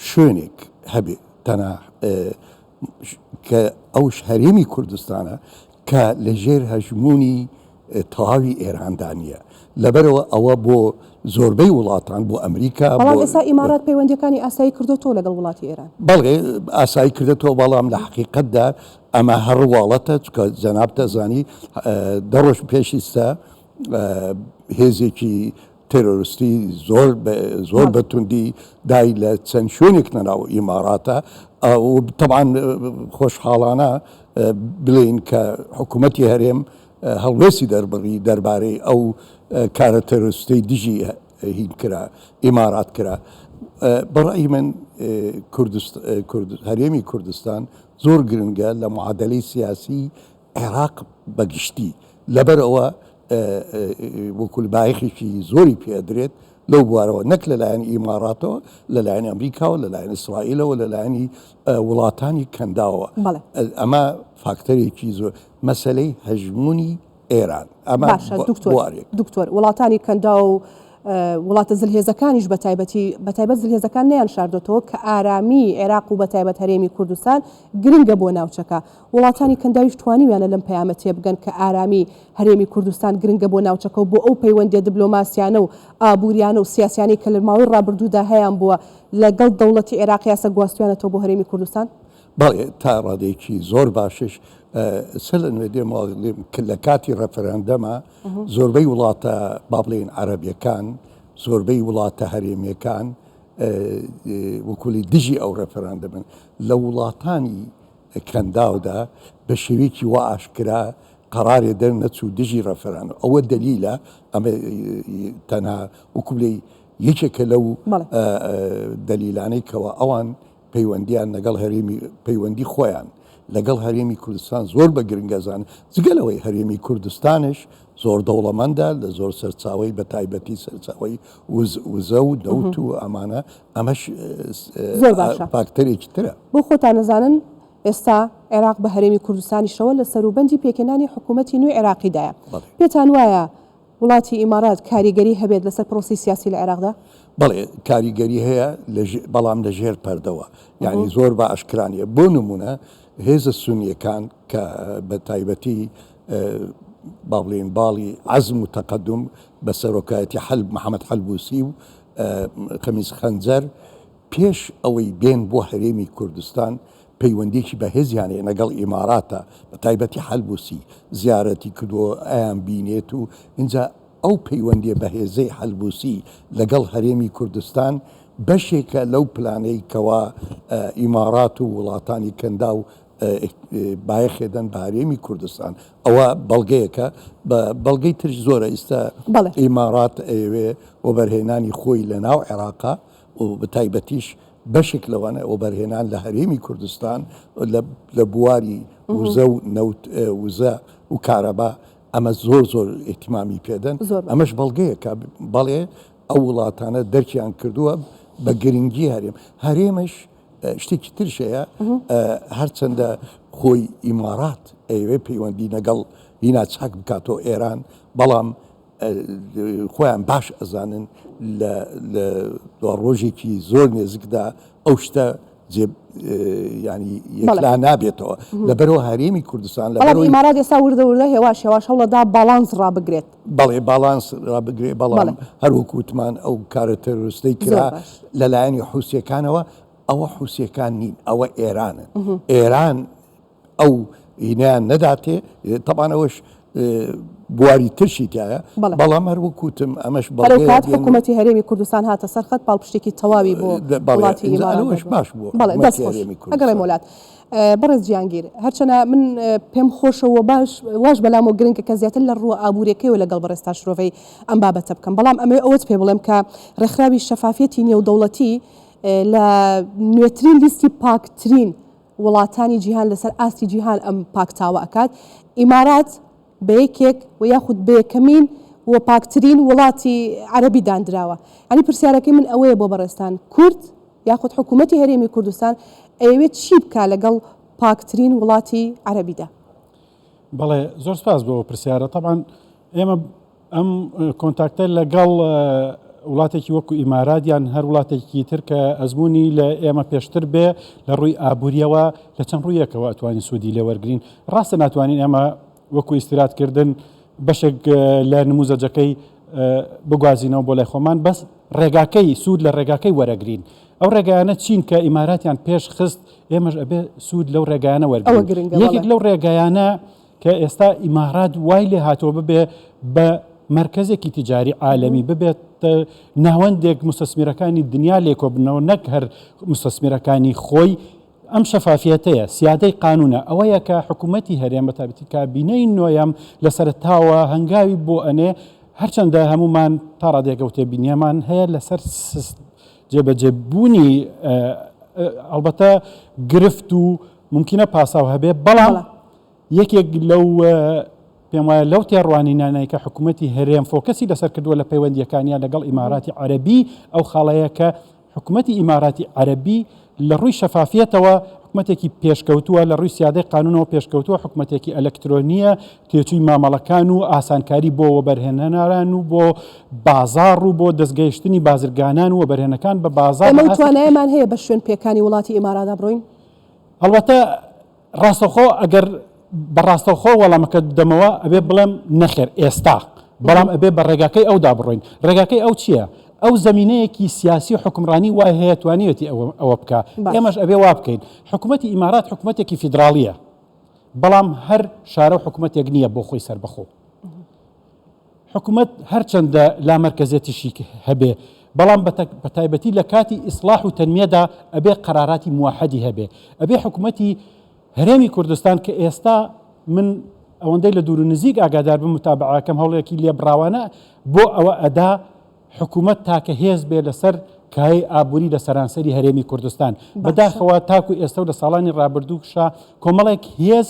شوێنێک هەبێ تەنها کە ئەوش هەرێمی کوردستانە کە لەژێر هەژمونی تەواوی ئێراندا نیە. لەبەرەوە ئەوە بۆ زۆربەی وڵاتان بۆ ئەمریکا بەڵام ئێستا ئیمارات پەیوەندیەکانی ئاسایی کردوتەوە لەگەڵ وڵاتی ئێران بەڵێ ئاسایی کردێتەوە بەڵام لە حقیقەتدا ئەمە هەڕواڵەتە چکە جەناب دەزانی دەڕۆژ پێشیستە هێزێکی تێرۆریستی زۆر بەتوندی دای لە چەند شوێنێک نەناو ئیماراتە طبعاً خۆشحاڵانە بڵێن کە حکوومەتی هەرێم هەڵوێستی دەربڕی دەربارەی ئەو کارە تەرۆریستی دژی هین کرا ئیمارات کرا بەڕای من هەرێمی کوردستان زۆر گرنگە لە معادلەی سیاسی عێراق بەگشتی لەبەرەوە وەکو بایەخێکی زۆری پێدرێت لەو بوارەوە نەک لەلایەن ئیماراتەوە لەلایەن ئەمریکاوە لەلایەن ئیسرائیلەوە لەلایەنی وڵاتانی کەنداوە ئەمە فاکتەرێکی زۆر مەسلەی هەژمونی ئێران ئەمە دکتۆر وڵاتانی کەندا و وڵاتە زلهێزەکانیش بەتایبەت زلهێزەکان نیان شاردۆتەوە کە ئارامی عێراق و بەتایبەت هەرێمی کوردستان گرنگە بۆ ناوچەکە وڵاتانی کەنداویش توانیویانە لەم پەیامە تێبگەن کە ئارامی هەرێمی کوردستان گرنگە بۆ ناوچەکە و بۆ ئەو پەیوەندیە دیبلۆماسیانە و ئابوووریانە و سیاسیانی کە لە ماوەی ڕابردوودا هەیەیان بووە لەگەڵ دەوڵەتی عێراق یاسە گواستویانەتەوە بۆ هەرێمی کوردستان بەڵێ تا ڕادێکی زۆر باشش سەر لە نوێ دێم لە کاتی ڕەفەرەندەمە زۆربەی وڵاتە با بڵێن عەرەبیەکان زۆربەی وڵاتە هەرێمیەکان وەکولی دژی ئەو ڕەفەرەندەمن لە وڵاتانی کەنداودا بە شێوەیەکی وا ئاشکرا قەرارێ دەرنەچوو دژی ڕەفەرەندەم ئەوە دەلیلە ئەمە تەنها وەکولی یەکێکە لەو دەلیلانەی کەوە ئەوان پەیوەندیان لەگەڵ هەرێمی پەیوەندی خۆیان لەگەڵ هەرێمی کوردستان زۆر بە گرنگەزان جگەلەوەی هەرێمی کوردستانش زۆر دەوڵەمەندە لە زۆر سەرچاوی بە تایبەتی سەرچاوی وزە و دەوت و ئەمانە ئەمەش فاکتەرێکی ترە بۆ خۆتان نەزانن ئێستا عێراق بە هەرێمی کوردستانیشەوە لە سەروبەندی پێکێنانی حکوومەتی نوێی عێراقیدایە پێتان وایە وڵاتی ئیمارات کاریگەری هەبێت لەسەر پرۆسی سیاسی لە عێراقدا بەڵێ کاریگەری هەیە بەڵام لە ژێر پەردەوە یعنی زۆر بە ئاشکرانیە بۆ نمونە هێزە سونیەکان کە بە تایبەتی با بڵێن باڵی عەزم و تەقەدم بە سەرۆکایەتی محەممەد حەلبوسی و خەمیس خەنجەر پێش ئەوەی بێن بۆ هەرێمی کوردستان پەیوەندێکی بە هێزیانەیە لەگەڵ ئیماراتە بە تایبەتی حەلبوسی زیارەتی کردووە ئایان بینێت و اینجا ئەو پەیوەندیە بە هێزەی حەلبوسی لەگەڵ هەرێمی کوردستان بەشێکە لەو پلانەی کەوا ئیمارات و وڵاتانی کەندا و بایەخێدەن بە هەرێمی کوردستان ئەوە بەڵگەیەکە بەڵگەی ترش زۆرە ئێستا ئیمارات ئەوێ وەبەرهێنانی خۆی لە ناو عێراقا و بە تایبەتیش بەشێک لەوانە وەبەرهێنان لە هەرێمی کوردستان لە بواری وزە و نەوت وزە و کارەبا ئەمە زۆر ئێتیمامی پێدەن ئەمەش بەڵگەیەکە بەڵێ ئەو وڵاتانە دەرکیان کردووە بە گرنگی هەرێمش شتێکی ترشەیە هەرچەندە خۆی ئیمارات ئەوێ پەیوەندی لەگەڵ هینا چاک بکاتەوە ئێران بەڵام خۆیان باش ئەزانن لە ڕۆژێکی زۆر نێزیکدا ئەو شتە ینی یەکلا نابێتەوە لەبەرەوە هەرێمی کوردستان بەڵام ئیمارات ئێستا وردە هێواش هەوڵەدا باڵانس ڕابگرێت بەڵێ باڵانس ڕابگرێت بەڵام هەروەکووتمان ئەو کارە تەرۆریستەی کرا لەلایەنی حوسیەکانەوە ئەوە حوسیەکان نین ئەوە ئێرانە ئێران ئەو هینیان نەداتێ تەبان ئەوەش بواری ترشی تایە بەڵام هەروەکوتم ئەمەش بەڵێ حکوومەتی هەرێمی کوردستان هاتە سەرخەت پاڵپشتێکی تەواوی بۆ وڵاتی ئیمارات باش بووە ئەگەڵێ وڵات بەڕێز گیانگیر هەرچەنە من پێم خۆشەوە واش بەلامەوە گرنگە کە زیاتر لە ڕووە ئابوووریەکەیەوە لەگەڵ بەڕێستا شرۆڤەی ئەم بابەتە بکەم بەڵام ئەمێ ئەوەت پێ بڵێم کە ڕێکخراوی شەفافیەتی نێودەوڵەتی لە نوێترین لیستی پاکترین وڵاتانی جیهان لەسەر ئاستی جیهان ئەم پاکتاوە ئەکات ئیمارات بە یەکێک و یاخود بە یەکەمین و پاکترین وڵاتی عەرەبی دانراوە ئەنی پرسیارەکەی من ئەوەیە بۆ بەڕێستان کورد یاخود حکوومەتی هەرێمی کوردستان ئەوێت چی بکە لەگەڵ پاکترین وڵاتی عەرەبیدا بەڵێ زۆر سپاس بۆ پرسیارە طبعاً ئێمە ئەم کۆنتاکتە لەگەڵ وڵاتێکی وەکو ئیمارات یان هەر وڵاتێکی تر کە ئەزمموی لە ئێمە پێشتر بێ لە ڕووی ئابوووریەوە لە چەند ڕوویەکەوە ئەتوانین سوودی لێ وەرگین ڕاستە ناتوانین ئێمە وەکو ئیستیراتکردن بەشێک لە نموزەجەکەی بگوازینەوە بۆ لای خۆمان بەس ڕێگاکەی سوود لە ڕێگاکەی وەرەگرین ئەو ڕێگایانە چین کە ئیماراتیان پێش خست ئێمەش ئەبێ سوود لەو ڕێگایانە وەرگرین یەکێک لەو ڕێگایانە کە ئێستا ئیمارات وای لێ هاتووە ببێ بە مرکزێکی تیجاری عالەمی ببێت ناوەندێک مستەسمیرەکانی دنیا لێکۆ بنەوە نەک هەر مستەسمیرەکانی خۆی ئەم شەفافیەتەیە سیادەی قانونە ئەوەیە کە حکوومەتی هەرێم بە تایبەتی کابینەی نوۆیەم لەسەرتاوە هەنگاوی بۆ ئەنێ هەرچەندە هەمومان تا ڕادێکە و تێبینیەمان هەیە لەسەر جێبەجێبوونی ئەلبەتە گرفت و ممکنە پاساو هەبێ بەڵام یەکێک لەو پێم وایە لەو تێڕوانینانەی کە حکوومەتی هەرێم فۆکەسی لەسەر کردووە لە پەیوەندیەکانیان لەگەڵ ئیماراتی عەرەبی ئەو خاڵەیە کە حکوومەتی ئیماراتی عەرەبی لە ڕووی شەفافیەتەوە حکوومەتێکی پێشکەوتووە لە ڕووی سیادەی قانونەوە پێشکەوتووە حکوومەتێکی ئەلەکترۆنیە تێچووی مامەڵەکان و ئاسانکاری بۆ وەبەرهێنەران و بۆ بازاڕ و بۆ دەستگەیشتنی بازرگانان و وەبەرهێنەکان بە بازاڕ ئەمە توانایەمان هەیە بە شوێن پێکانی وڵاتی ئیمارادا بڕۆین هەڵبەتە ڕاستەوخۆ ئەگەر بەڕاستەوخۆ وەڵامەکە بدەمەوە ئەبێ بڵێم نەخێر ئێستا بەڵام ئەبێ بە ڕێگاکەی ئەودا بڕۆین ڕێگاکەی ئەو چییە؟ ئەو زمینەیەکی سیاسی و حکمڕانی وای هەیە توانیوەتی ئەوە بکە ئێمەش ئەبێ وا بکەین حکوومەتی ئیمارات حکوومەتێکی فیدراڵیە بەڵام هەر شارە و حکوومەتێک نییە بۆ خۆی سەربەخۆ حکوومەت هەرچەندە لا مەرکەزێتیشی هەبێ بەڵام بە تایبەتی لە کاتی ئیسلاح و تەنمیەدا ئەبێ قەراراتی موحەدی هەبێ ئەبێ حکوومەتی هەرێمی کوردستان کە ئێستا من ئەوەندەی لە دوور و نزیک ئاگادار بم متابعەکەم هەوڵێکی لێبڕاوانە بۆ ئەوە ئەدا حکوومەت تاکە هێز بێ لەسەر کای ئابووری لە سەرانسەری هەرێمی کوردستان بەداخەوە تاکو ئێستا و لە ساڵانی ڕابردووشە کۆمەڵێک هێز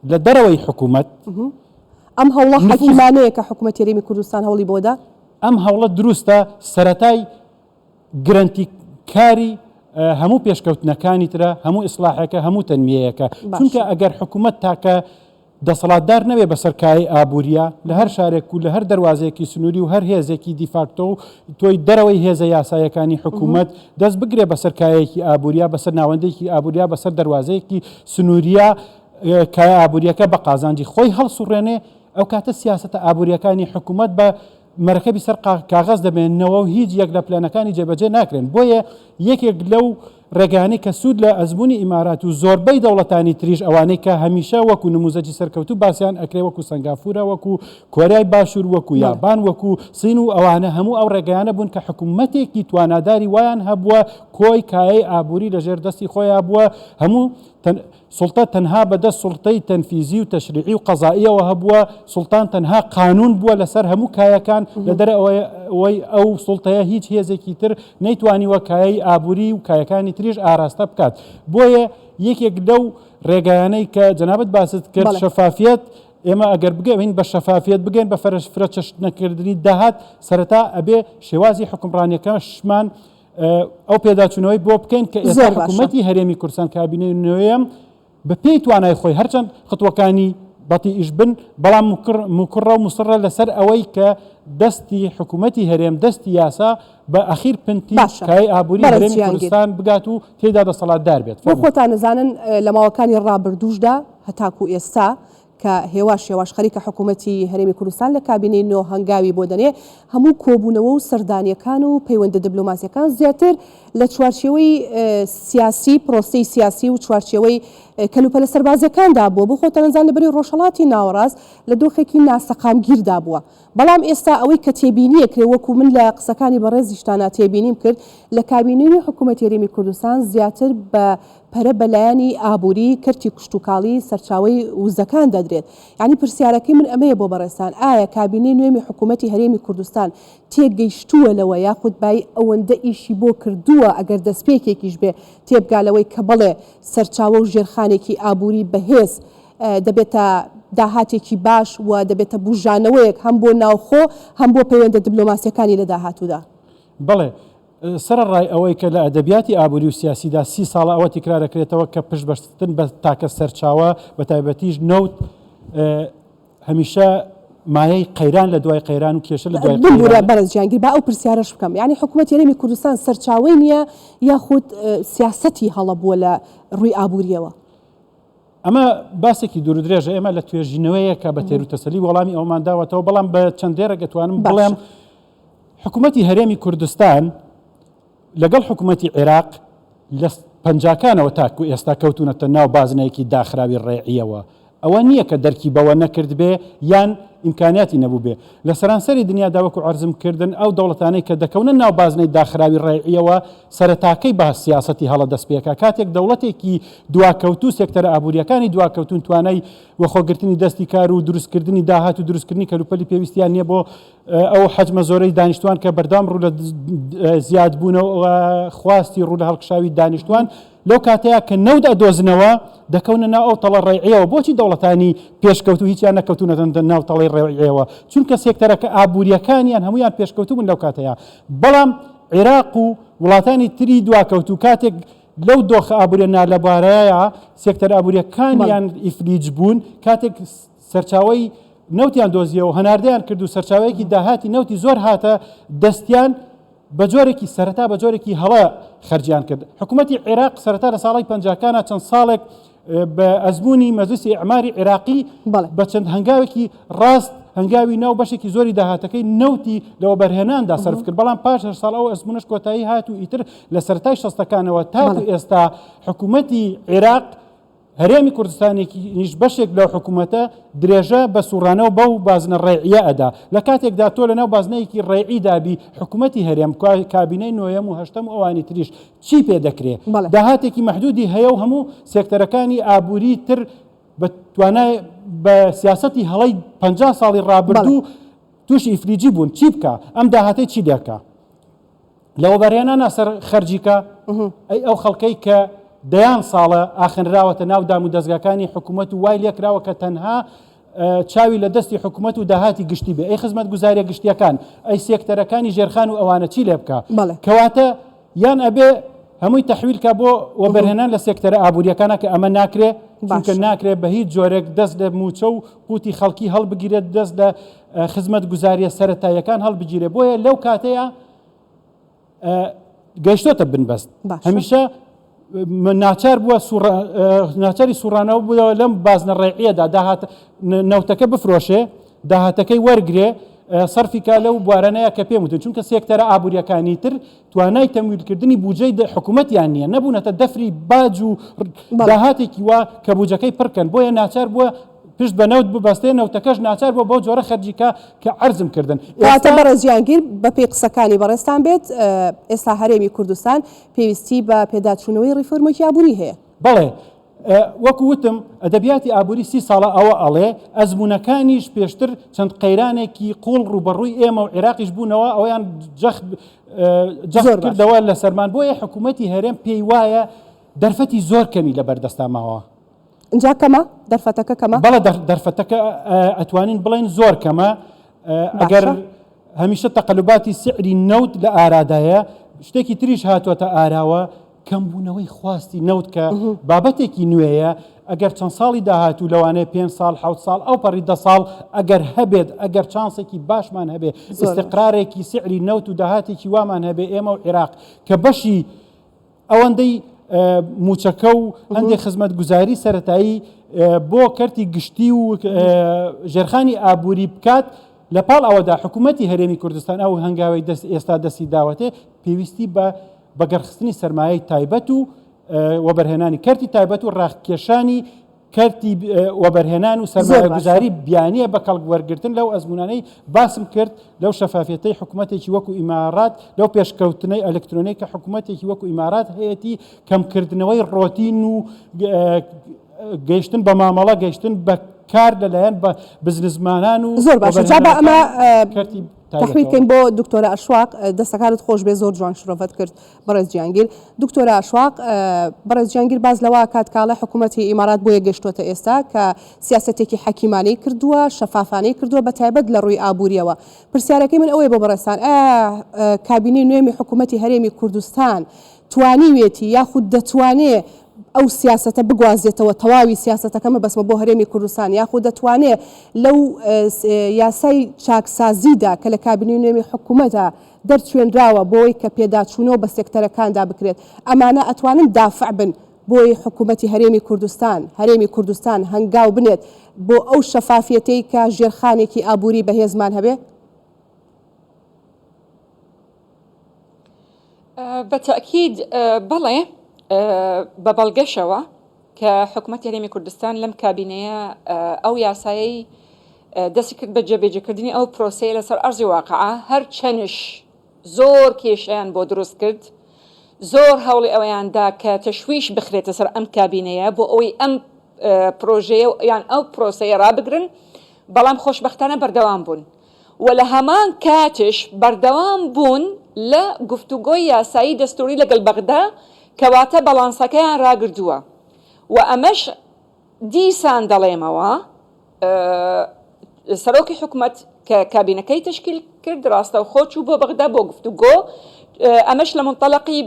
لە دەرەوەی حکوومەت ئەم هەوڵە حەکیمانەیە کە حکوومەتی هەرێمی کوردستان هەوڵی بۆدا ئەم هەوڵە دروستە سەرەتای گرنتی کاری هەموو پێشکەوتنەکانی ترە هەموو ئیسلاحەکە هەموو تەنمیەیەکە چونکە ئەگەر حکوومەت تاکە دەسەڵاتدار نەبێ بەسەرکای ئابووریە لە هەر شارێک و لە هەر دەواازەیەکی سنووری و هەر هێزێکی دیفاکتۆ و تۆی دەرەوەی هێزە یاسایەکانی حکوومەت دەست بگرێ بەسەرکایەکی ئابووریە بەسەر ناوەندێکی ئابووریە بەسەر دەواازەیەکی سنووریە کای ئابوووریەکە بە قازانجی خۆی هەڵسوڕێنێ ئەو کاتە سیاسەتە ئابوووریەکانی حکوومەت بە مەرەکەبی سەر کاغەز دەبێنەوە و هیچ یەک لە پلانەکانی جێبەجێ ناکرێن بۆیە یەکێک لەو ڕێگانەی کە سوود لە ئەزمموی ئیمارات و زۆربەی دەوڵەتانی تریش ئەوانەی کە هەمیشە وەکو نموزەجی سەرکەوتو باسییان ئەکرێ وەکو سنگافورە وەکو کۆریای باشوور وەکو یابان وەکو سین و ئەوانە هەموو ئەو ڕێگەیانە بوون کە حکوومەتێکی تواناداری وایان هەبووە کۆی کایەی ئابووری لەژێر دەستی خۆیان بووە هەموو سڵتە تەنها بەدەست سڵتەی تەنفیزی و تەشریعی و قەزائیەوە هەبووە سڵتان تەنها قانون بووە لەسەر هەموو کایەکان لە دەرەوەی ئەو سڵتەیە هیچ هێزێکی تر نەیتوانیوە کایەی ئابووری و کایەکانی تریش ئاراستە بکات بۆیە یەکێک لەو ڕێگایانەی کە جەنابەت باست کرد شەفافیت ئێمە ئەگەر بگەین بە شەفافیت بگەین بە فرەچەشت نەکردنی داهات سەرەتا ئەبێ شێوازی حکمڕانیەکەشمان ئەو پێداچوونەوەی بۆ بکەین کە ئێستا حکوومەتی هەرێمی کوردستان کابینەی نوێیەم بە پێی توانای خۆی هەرچەند خطوەکانی بەڵی ئیش بن بەڵام مکڕە و مسڕە لەسەر ئەوەی کە دەستی حکوومەتی هەرێم دەستی یاسا بە ئەخیر پنتی کای ئابووری هەرێمی کوردستان بگات و تێدا دەسەڵاتدار بێت بۆ خۆتان نزانن لە ماوەکانی ڕابردووشدا هەتاکو ئێستا کە هێواش خەریکە حکوومەتی هەرێمی کوردستان لە کابینەی نۆ هەنگاوی بۆ دەنێ هەموو کۆبوونەوە و سەردانیەکان و پەیوەندە دیبلۆماسیەکان زیاتر لە چوارچێوەی سیاسی پرۆسەی سیاسی و چوارچێوەی کەلوپەلە سەربازەکاندا بووە بۆ خۆتان نزان لەبەری ڕۆژهەڵاتی ناوەڕاست لە دۆخێکی ناسەقامگیردا بووە بەڵام ئێستا ئەوەی کە تێبینیە کرێ وەکو من لە قسەکانی بەڕێزیشتانە تێبینیم کرد لە کابینەی حکوومەتی هەرێمی کوردستان زیاتر بە پەرە بەلایانی ئابووری کەرتی کوشتتوکاڵی سەرچاوی وزەکان دەدرێت یعنی پرسیارەکەی من ئەمەیە بۆ بەڕێستان ئایا کابینەی نوێمی حکوومەتی هەرێمی کوردستان تێگەیشتووە لەوە یاخود بای ئەوەندە ئیشی بۆ کردووە ئەگەر دەستپێکێکیش بێ تێبگالەوەی کە بڵێ سەرچاوە و ژێرخانێکی ئابووری بەهێز دەبێتە داهاتێکی باش و دەبێتە بژانەوەیەک هەم بۆ ناوخۆ هەم بۆ پەیوەندە دیبلۆماسیەکانی لە داهاتوودا بڵێ سەرڕای ئەوەی کە لە ئەدەبیاتی ئابووری و سیاسیدا 30 ساڵە ئەوە تیکرارەکرێتەوە کە پشت بەستن بە تاکە سەرچاوە بە تایبەتیش نەوت هەمیشە مایەی قەیران لە دوای قەیران و کێشە لە دوای قەیران بەرز جیانگیر با ئەو پرسیارەش بکەم یعنی حکوومەتی هەرێمی کوردستان سەرچاوەی نییە یاخود سیاسەتی هەڵە بووە لە ڕووی ئابووریەوە ئەمە باسێکی دوور درێژە ئێمە لە توێژینەوەیە کە بە تێر و تەسەلی وەڵامی ئەومان داوەتەوە بەڵام بە چەندێرە دەتوانم بڵێم حکوومەتی هەرێمی کوردستان لەگەڵ حکوومەتی عێراق لە پەنجاکانەوە تاکو ئێستا کەوتونەتە ناو بازنەیەکی داخراوی ڕێعیەوە ئەوە نییە کە دەرکی بەوە نەکرد بێ یان ئیمکانیاتی نەبوو بێ لە سەرانسەری دنیادا وەکو عەرزم کردن ئەو دەوڵەتانەی کە دەکەونە ناو بازنەی داخراوی ڕێعیەوە سەرەتاکەی بە سیاسەتی هەڵە دەستپێکە کاتێک دەوڵەتێکی دواکەوتو سێکتەرە ئابوووریەکانی دواکەوتون توانای وەخۆگرتنی دەستی کار و دروستکردنی داهات و دروستکردنی کەلوپەلی پێویستیان نییە بۆ ئەو حەجمە زۆرەی دانیشتوان کە بەردام ڕوو لە زیادبوونەوە خواستی ڕوو لە هەڵکشاوی دانیشتوان لەو کاتەیە کە نەود ئەدۆزنەوە دەکەونە ناو ئەو تەڵە ڕێعیەوە بۆچی دەوڵەتانی پێشکەوتو هیچیان نەکەوتونەتەن ناو تەڵی ڕێعیەوە چونکە سێکتەرەکە ئابوووریەکانیان هەمویان پێشکەوتو بوون لەو کاتەیە بەڵام عێراق و وڵاتانی تری دواکەوتو کاتێک لەو دۆخە ئابووریە نالەبارەیە سێکتەر ئابوووریەکانیان ئیفلیج بوون کاتێک سەرچاوی نەوتیان دۆزیەوە هەناردەیان کرد و سەرچاوەیەکی داهاتی نەوتی زۆر هاتە دەستیان بە جۆرێکی سەرەتا بە جۆرێکی هەڵە خەرجیان کرد حکوومەتی عێراق سەرەتا لە ساڵی پەنجاکانە چەند ساڵێک بە ئەزمموی مەجلیسی ئیعماری عێراقی بە چەند هەنگاوێکی ڕاست هەنگاوی ناو بەشێکی زۆری داهاتەکەی نەوتی لەوە بەرهێناندا سەرف کرد بەڵام پاش ساڵ ئەو ئەزمونش کۆتایی هات و ئیتر لە سەرەتای شەستەکانەوە تاکو ئێستا حکوومەتی عێراق هەرێمی کوردستانێکی نیش بەشێک لەو حکوومەتە درێژە بە سوڕانەوە بەو بازنە ڕێعیە ئەدا لە کاتێکدا تۆ لەناو بازنەیەکی ڕێعی دابی حکوومەتی هەرێم کابینەی نۆیەم و هەشتەم و ئەوانی تریش چی پێ دەکرێت داهاتێکی مەحدودی هەیە و هەموو سێکتەرەکانی ئابووری تر بە توانای بە سیاسەتی هەڵەی 50 ساڵی ڕابردوو تووشی ئیفلیجی بوون چی بکە ئەم داهاتەی چی دەکە لەوە بەڕێنانە سەر خەرجیکە ئەی ئەو خەڵکەی کە دەیان ساڵە ئاخنراوەتە ناو دام و دەستگاکانی حکوومەت و وای لێکراوە کە تەنها چاوی لە دەستی حکوومەت و داهاتی گشتی بێ ئەی خزمەت گوزاریە گشتیەکان ئەی سێکتەرەکانی ژێرخان و ئەوانە چی لێ بکە کەواتە یان ئەبێ هەمووی تەحویلکە بۆ وەبەرهێنان لە سێکتەرە ئابوووریەکانە کە ئەمە ناکرێ چونکە ناکرێت بە هیچ جۆرێک دەست لە موچە و قوتی خەڵکی هەڵبگیرێت دەست لە خزمەت گوزاریە سەرەتاییەکان هەڵبگیرێ بۆیە لەو کاتەیە گەیشتۆتە بنبەست هەمیشە ناچار بووە ناچاری سوڕانەوە بووە لەم بازنە ڕێعیەدا داهات نەوتەکە بفرۆشێ داهاتەکەی وەرگێ سەرفیکا لەو بوارانەیە کە پێم وتن چونکە سێکتەرە ئابوووریەکانی تر توانای تەمویلکردنی بودجەی حکوومەتیان نییە نەبوونەتە دەفری باج و داهاتێکی وا کە بودجەکەی پڕکەن بۆیە ناچار بووە پشت بە نەوت ببەستێ نەوتەکەش ناچار بۆ بەو جۆرە خەرجیکە کە عەرزم کردن کاتە بەڕێزیانگیر بە پێی قسەکانی بەڕێستان بێت ئێستا هەرێمی کوردستان پێویستی بە پێداچوونەوەی ڕیفۆرمێکی ئابووری هەیە بەڵێ وەکو وتم ئەدەبیاتی ئابووری 30 ساڵە ئەوە ئەڵێ ئەزمونەکانیش پێشتر چەند قەیرانێکی قوڵ ڕوبەڕووی ئێمە و عێراقیش بوونەوە ئەویان جەخت کردەوە لە سەرمان بۆیە حکوومەتی هەرێم پێی وایە دەرفەتی زۆر کەمی لە بەردەستاماوە اینجا کەمە دەرفەتەکە کەمە بەڵە دەرفەتەکە ئەتوانین بڵێن زۆر کەمە ئەگەر هەمیشە تەقەلوباتی سعری نەوت لە ئارادایە شتێکی تریش هاتووەتە ئاراوە کەمبوونەوەی خواستی نەوت کە بابەتێکی نوێیە ئەگەر چەند ساڵی داهاتوو لەوانەیە 5 ساڵ 7 ساڵ ئەو پەڕی 10 ساڵ ئەگەر هەبێت ئەگەر چانسێکی باشمان هەبێ استقرارێکی سعری نەوت و داهاتێکی وامان هەبێ ئێمە و عێراق کە بەشی ئەوەندەی موچەکە و هەندێک خزمەت گوزاری سەرەتایی بۆ کەرتی گشتی و ژێرخانی ئابووری بکات لە پاڵ ئەوەدا حکوومەتی هەرێمی کوردستان ئەو هەنگاوی ئێستا دەستی داوەتێ پێویستی بە بەگەڕخستنی سەرمایەی تایبەت و وەبەرهێنانی کەرتی تایبەت و ڕاکێشانی کەرتی وەبەرهێنان و سەرمایە گوزاری بیانیە بە کەڵک وەرگرتن لەو ئەزمونانەی باسم کرد لەو شەفافیەتەی حکوومەتێکی وەکو ئیمارات لەو پێشکەوتنەی ئەلکترۆنیک کە حکوومەتێکی وەکو ئیمارات هەیەی کەمکردنەوەی ڕۆتین و گەیشتن بە مامەڵە گەیشتن بە کار لەلایەن بە بزنسمانان و زۆر باشە جا بە ئەمە تەحویلکەین بۆ دکتۆرە ئەشواق دەستەکانت خۆش بێ زۆر جوان شرۆڤەت کرد بەڕێز گیانگیر دکتۆرە ئەشواق بەڕێز گیانگیر باز لەوە کاتکاڵە حکوومەتی ئیمارات بۆیە گەشتوتە ئێستا کە سیاسەتێکی حەکیمانەی کردووە شەفافانەی کردووە بە تایبەت لە ڕووی ئابووریەوە پرسیارەکەی من ئەوەیە بۆ بەڕێستان کابینەی نوێمی حکوومەتی هەرێمی کوردستان توانیوێتی یاخود دەتوانێت ئەو سیاسەتە بگوازێتەوە تەواوی سیاسەتەکەمە بەسمە بۆ هەرێمی کوردستان یاخود دەتوانێت لەو یاسای چاکسازیدا کە لە کابینەی نوێمی حکوومەتە دەرچوێنراوە بۆی کە پێداچوونەوە بە سێکتەرەکاندا بکرێت ئەمانە ئەتوانن دافع بن بۆی حکوومەتی هەرێمی کوردستان هەنگاو بنێت بۆ ئەو شەفافیەتەی کە ژێرخانێکی ئابووری بەهێزمان هەبێ بتأكيد بەڵێ بە بەڵگەشەوە کە حکوومەتی هەرێمی کوردستان لەم کابینەیە ئەو یاسایی دەستی کرد بە جێبەجێکردنی ئەو پرۆسەیە لەسەر ئەرزی واقعە هەر چەنش زۆر کێشیان بۆ دروست کرد زۆر هەوڵی ئەوەیاندا کە تەشویش بخرێتە سەر ئەم کابینەیە بۆ ئەوەی ئەم پرۆژەیە یان ئەو پرۆسەیە ڕابگرن بەڵام خۆشبەختانە بەردەوام بوون و لە هەمان کاتش بەردەوام بوون لە گفتوگۆی یاسایی دەستوری لەگەڵ بەغدا کەواتە بەڵانسەکەیان ڕاگردووە و ئەمەش دیسان دەڵێمەوە سەرۆکی حکوومەت کە کابینەکەی تشکیل کرد ڕاستە و خۆچوو بۆ بەغدا بۆ گفتوگۆ ئەمەش لە منطەلەقی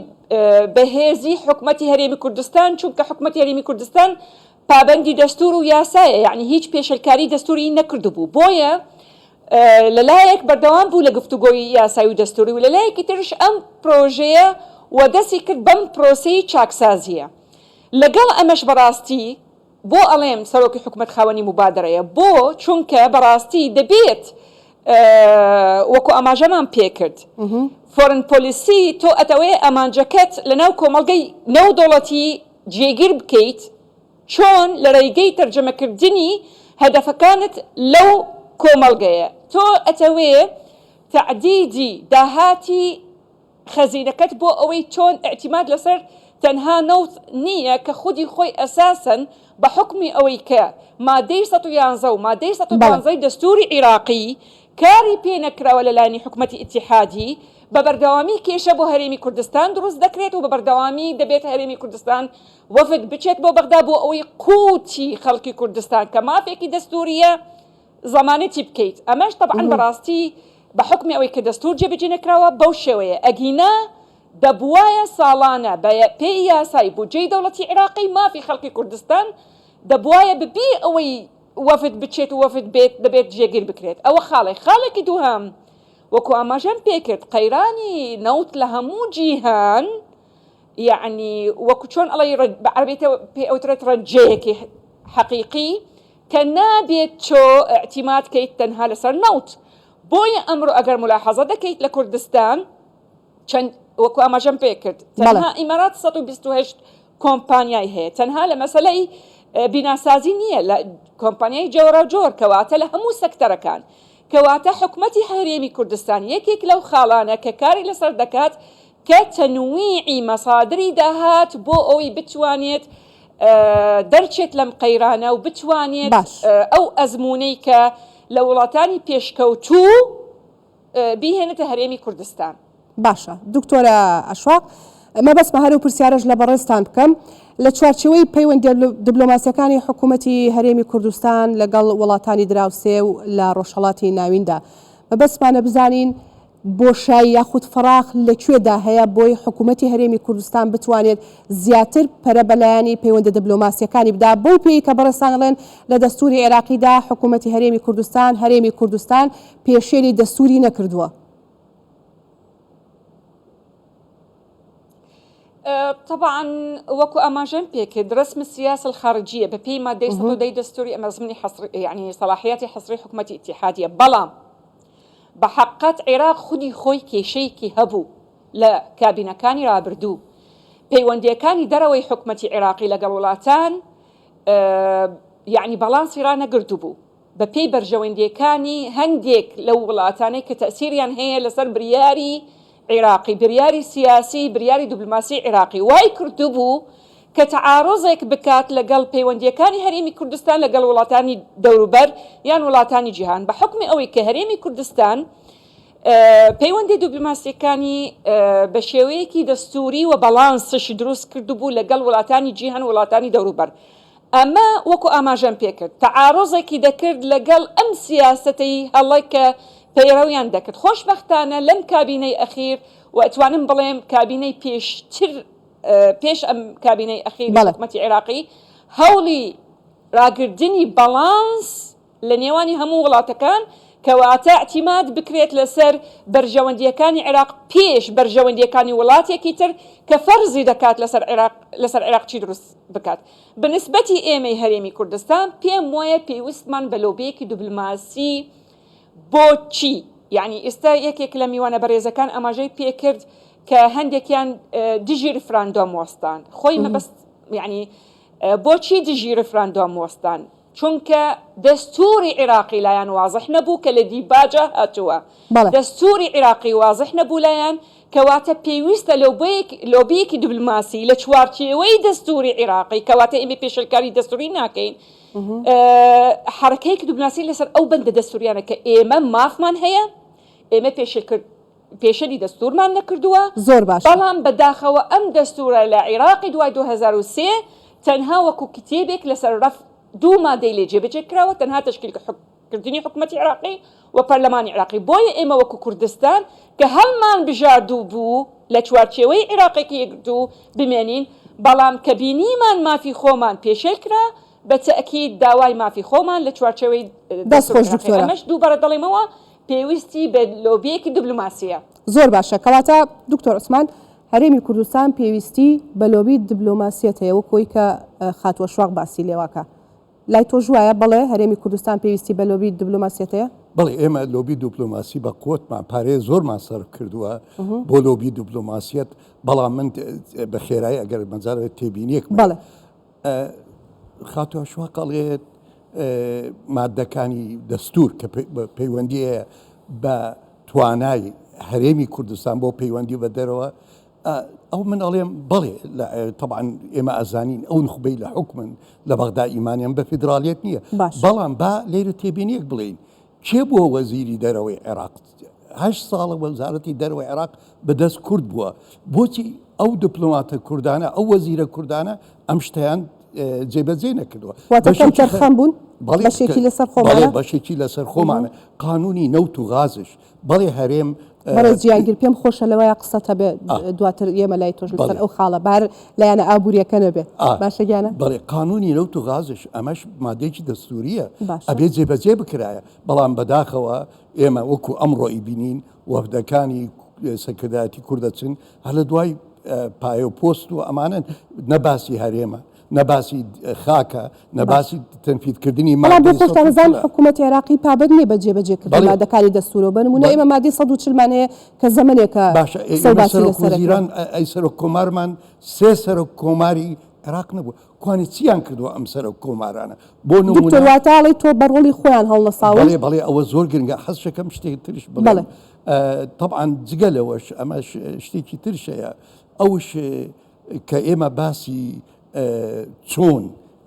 بەهێزی حکوومەتی هەرێمی کوردستان چونکە حکوومەتی هەرێمی کوردستان پابەندی دەستور و یاسایە یعنی هیچ پێشەلکاری دەستوری نەکردو بوو بۆیە لەلایەک بەردەوام بوو لە گفتوگۆی یاسایی و دەستوری و لەلایەکی ترش ئەم پرۆژەیە و دەستی کرد بەم پرۆسەی چاکسازیە لەگەڵ ئەمەش بەڕاستی بۆ ئەڵێم سەرۆکی حکوومەت خاوەنی مبادرەیە بۆ چونکە بەڕاستی دەبێت وەکو ئاماژەمان پێکرد فۆرن پۆلیسی تۆ ئەتەوەی ئامانجەکەت لەناو کۆمەڵگەی نەودەوڵەتی جێگیر بکەیت چۆن لە ڕێگەی تەرجەمەکردنی هەدەفەکانت لەو کۆمەڵگەیە تۆ ئەتەوێ تعدیدی داهاتی خەزینەکەت بۆ ئەوەی چۆن ئەعتیماد لەسەر تەنها نەوت نییە کە خودی خۆی ئەساسن بە حکمی ئەوەی کە مادەی 111 و مادەی 112 دەستوری عێراقی کاری پێ نەکراوە لەلایەنی حکوومەتی ئیتیحادی بە بەردەوامی کێشە بۆ هەرێمی کوردستان دروست دەکرێت و بە بەردەوامی دەبێت هەرێمی کوردستان وەفد بچێت بۆ بەغدا بۆ ئەوەی قوتی خەڵکی کوردستان کە مافێکی دەستوریە زمانێتی بکەیت ئەمەش طبعا بەڕاستی بە حکمی ئەوەی کە دەستور جێبەجێ نەکراوە بەو شێوەیە ئەگینا دەبوایە ساڵانە بە پێی یاسای بودجەی دەوڵەتی عێراقی مافی خەڵکی کوردستان دەبوایە ببی ئەوەی وەفد بچێت و وەفد بێت دەبێت جێگیر بکرێت ئەوە خاڵێکی دووهەم وەکو ئاماژەم پێکرد قەیرانی نەوت لە هەموو جیهان یعنی وەکو چۆن ئەڵی بەعەرەبیەوە پێ ئەوترێت ڕەنجەیەکی حەقیقی کە نابێت چۆ ئەعتیماد کەیت تەنها لەسەر نەوت بۆیە ئەمڕۆ ئەگەر ملاحەزە دەکەیت لە کوردستان چەند وەکو ئاماژەم پێکرد تەنها ئیمارات 128 کۆمپانیای هەیە تەنها لە مەسەلەی بیناسازی نییە لە کۆمپانیای جۆرە جۆر کەواتە لە هەموو سەکتەرەکان کەواتە حکوومەتی هەرێمی کوردستان یەکێک لەو خاڵانە کە کاری لەسەر دەکات کە تەنویعی مەسادری داهات بۆ ئەوەی بتوانێت دەرچێت لەم قەیرانە و بتوانێت ئەو ئەزمونەی کە لە وڵاتانی پێشکەوتوو بیهێنێتە هەرێمی کوردستان. باشە دکتۆرە ئەشواق مەبەستمە هەر و پرسیارەش لە بەڕێستان بکەم لە چوارچەوەی پەیوەندی دیبلۆماسیەکانی حکوومەتی هەرێمی کوردستان لەگەڵ وڵاتانی دراوسێ و لە ڕۆژهەڵاتی ناویندا مەبەستمانە بزانین بۆشایی یاخود فراخ لەکوێدا هەیە بۆی حکوومەتی هەرێمی کوردستان بتوانێت زیاتر پەرەبەلایانی پەیوەندە دیبلۆماسیەکانی بدا بۆ پێی کە بەڕێستان ئەڵێن لە دەستوری عێراقیدا حکوومەتی هەرێمی کوردستان پێشێلی دەستوری نەکردووە. طبعا وەکو ئاماژەم پێکرد رسم السياسة الخارجية بەپێی مادەی 110 دەستوری ئەمە زمینی يعني صلاحياتی حصری حکوومەتی ئیتیحادیە بەڵام بە حقیقت عێراق خودی خۆی کێشەیەکی هەبوو لە کابینەکانی رابردوو پەیوەندیەکانی دەرەوەی حکوومەتی عێراقی لەگەڵ وڵاتان يعني بەڵانسی ڕانەگرتو بوو بەپێی بەرژەوەندیەکانی هەندێک لەو وڵاتانەی کە تەسیریان هەیە لەسەر بریاری عێراقی بریاری سیاسی بریاری دیبلۆماسی عێراقی وای کردو بوو کە تعارضێک بکات لەگەڵ پەیوەندیەکانی هەرێمی کوردستان لەگەڵ وڵاتانی دەوروبەر یان وڵاتانی جیهان بە حکمی ئەوەی کە هەرێمی کوردستان پەیوەندی دیبلۆماسیەکانی بە شێوەیەکی دەستوری و بەڵانسش دروست کردو بوو لەگەڵ وڵاتانی جیهان وڵاتانی دەوروبەر ئەمە وەکو ئاماژەم پێکرد تعارضێکی دەکرد لەگەڵ ئەم سیاسەتەی هەڵی کە پەیڕەویان دەکرد خۆشبەختانە لەم کابینەی ئەخیر و ئەتوانم بڵێم کابینەی پێش ئەم کابینەی ئەخیر حکوومەتی عێراقی هەوڵی ڕاگررتنی بەڵانس لە نێوانی هەموو وڵاتەکان کەواتە ئەتیماد بکرێت لەسەر بەرژەوەندیەکانی عێراق پێش بەرژەوەندیەکانی وڵاتێکی تر کە فەرزی دەکات لەسەر عێراق چی دروست بکات بنسبەتی ئێمەی هەرێمی کوردستان پێم وایە پێویستمان بە لۆبەیەکی دیبلۆماسی بۆچی یعنی ئێستا یەکێک لە میوانە بەڕێزەکان ئاماژەی پێکرد کە هەندێکیان دژی ریفراندۆم وەستان خۆی مەبەست یعنی بۆچی دژی ریفراندۆم وەستان چونکە دەستوری عێراقی لایەن وازح نەبوو کە لە دیباجە هاتووە دەستوری عێراقی وازح نەبوو لایەن کەواتە پێویستە لۆبیەکی دیبلۆماسی لە چوارچێوەی دەستوری عێراقی کەواتە ئێمە پێشەلکاری دەستوری ناکەین حرەکەیەکی دیبلۆماسی لەسەر ئەو بەندە دەستوریانە کە ئێمە مافمان هەیە ئێمە پێشەلی دەستورمان نەکردووە زۆر باش بەڵام بەداخەوە ئەم دەستورە لە عێراقی دوای 2003 تەنها وەکو کتێبێک لەسەر ڕەف دوو مادەی لێ جێبەجێ کراوە تەنها تشکیلکردنی حکوومەتی عێراقی و پەرلەمانی عێراقی بۆیە ئێمە وەکو کوردستان کە هەڵمان بژاردوو بوو لە چوارچێوەی عێراقێکی یەکدوو بمێنین بەڵام کە بینیمان مافی خۆمان پێشێل کرا بە تەئکید داوای مافی خۆمان لە چوارچێوەی دەستخۆش دکتۆرە ئەمەش دووبارە دەڵێمەوە پێویستی بە لۆبیەکی دیبلۆماسیە زۆر باشە کەواتە دکتۆر عوسمان هەرێمی کوردستان پێویستی بە لۆبی دیبلۆماسیەت هەیە وەکۆی کە خاتوە شواق باسی لێواکە لای تۆ ژوایە بەڵێ هەرێمی کوردستان پێویستی بە لۆبی دیبلۆماسیەت هەیە بەڵێ ئێمە لۆبی دیبلۆماسی بە کۆتمان پارەیە زۆرمان سەرف کردووە بۆ لۆبی دیبلۆماسیەت بەڵام من بە خێرایی ئەگەر مەجارێت تێبینیەک بەڵێ خاتوە شواق قەڵێت مادەکانی دەستور کە پەیوەندیە بە توانای هەرێمی کوردستان بۆ پەیوەندی بە دەرەوە ئەو من ئەڵێم بەڵێ طبعا ئێمە ئەزانین ئەو نخبەی لە حکومن لە بەغدا ئیمانیان بە فیدرالیەت نییە بەڵام با لێرە تێبینیەک بڵێین کێ بووە وەزیری دەرەوەی عێراق 8 ساڵە وەزارەتی دەرەوەی عێراق بەدەست کورد بووە بۆچی ئەو دیپلۆماتە کوردانە ئەو وەزیرە کوردانە ئەم شتیان جێبەجێ نەکردووە تەرخەم بوون بەشێکی لەسەر خۆمانە بەشێکی لەسەر خۆمانە قانونی نەوت و غازش بەڵێ هەرێم بەڕێز جیانگیر پێم خۆشە لەوەیە قسەتە بێ دواتر ئێمە لای تۆش لەسەر ئەو خاڵە بار لایەنە ئابوووریەکە نەبێت باشە گیانە بەڵێ قانونی نەوت و غازش ئەمەش مادێکی دەستوریە ئەبێ جێبەجێ بکرایە بەڵام بەداخەوە ئێمە وەکو ئەمڕۆی بینین وەفدەکانی سەکردایەتی کوردەچن هە لە دوای پایە و پۆست و ئەمانن نەباسی هەرێمە نەباسی خاکە نەباسی تەنفیدکردنی بۆ خۆشتانزان حکوومەتی عێراقی پابەت نیە بە جێبەجێکردن مادەکانی دەستورەوە بنمونە ئێمە مادەی 140 هەیە کە زەمنێکە وەزیران ئەی سەرۆک کۆمارمان سێ سەرۆک کۆماری عێراق نەبوو کوانی چیان کردووە ئەم سەرۆک کۆمارانە بۆ نمونەواتاڵی تۆ بەڕۆڵی خۆیان هەڵنەساوە بەڵێ ئەوە زۆر گرنگە حەزشەکەم شتێک ترش بڵێ طبعا جگە لەوەش ئەمەش شتێکی ترشەیە ئەوش کە ئێمە باسی چۆن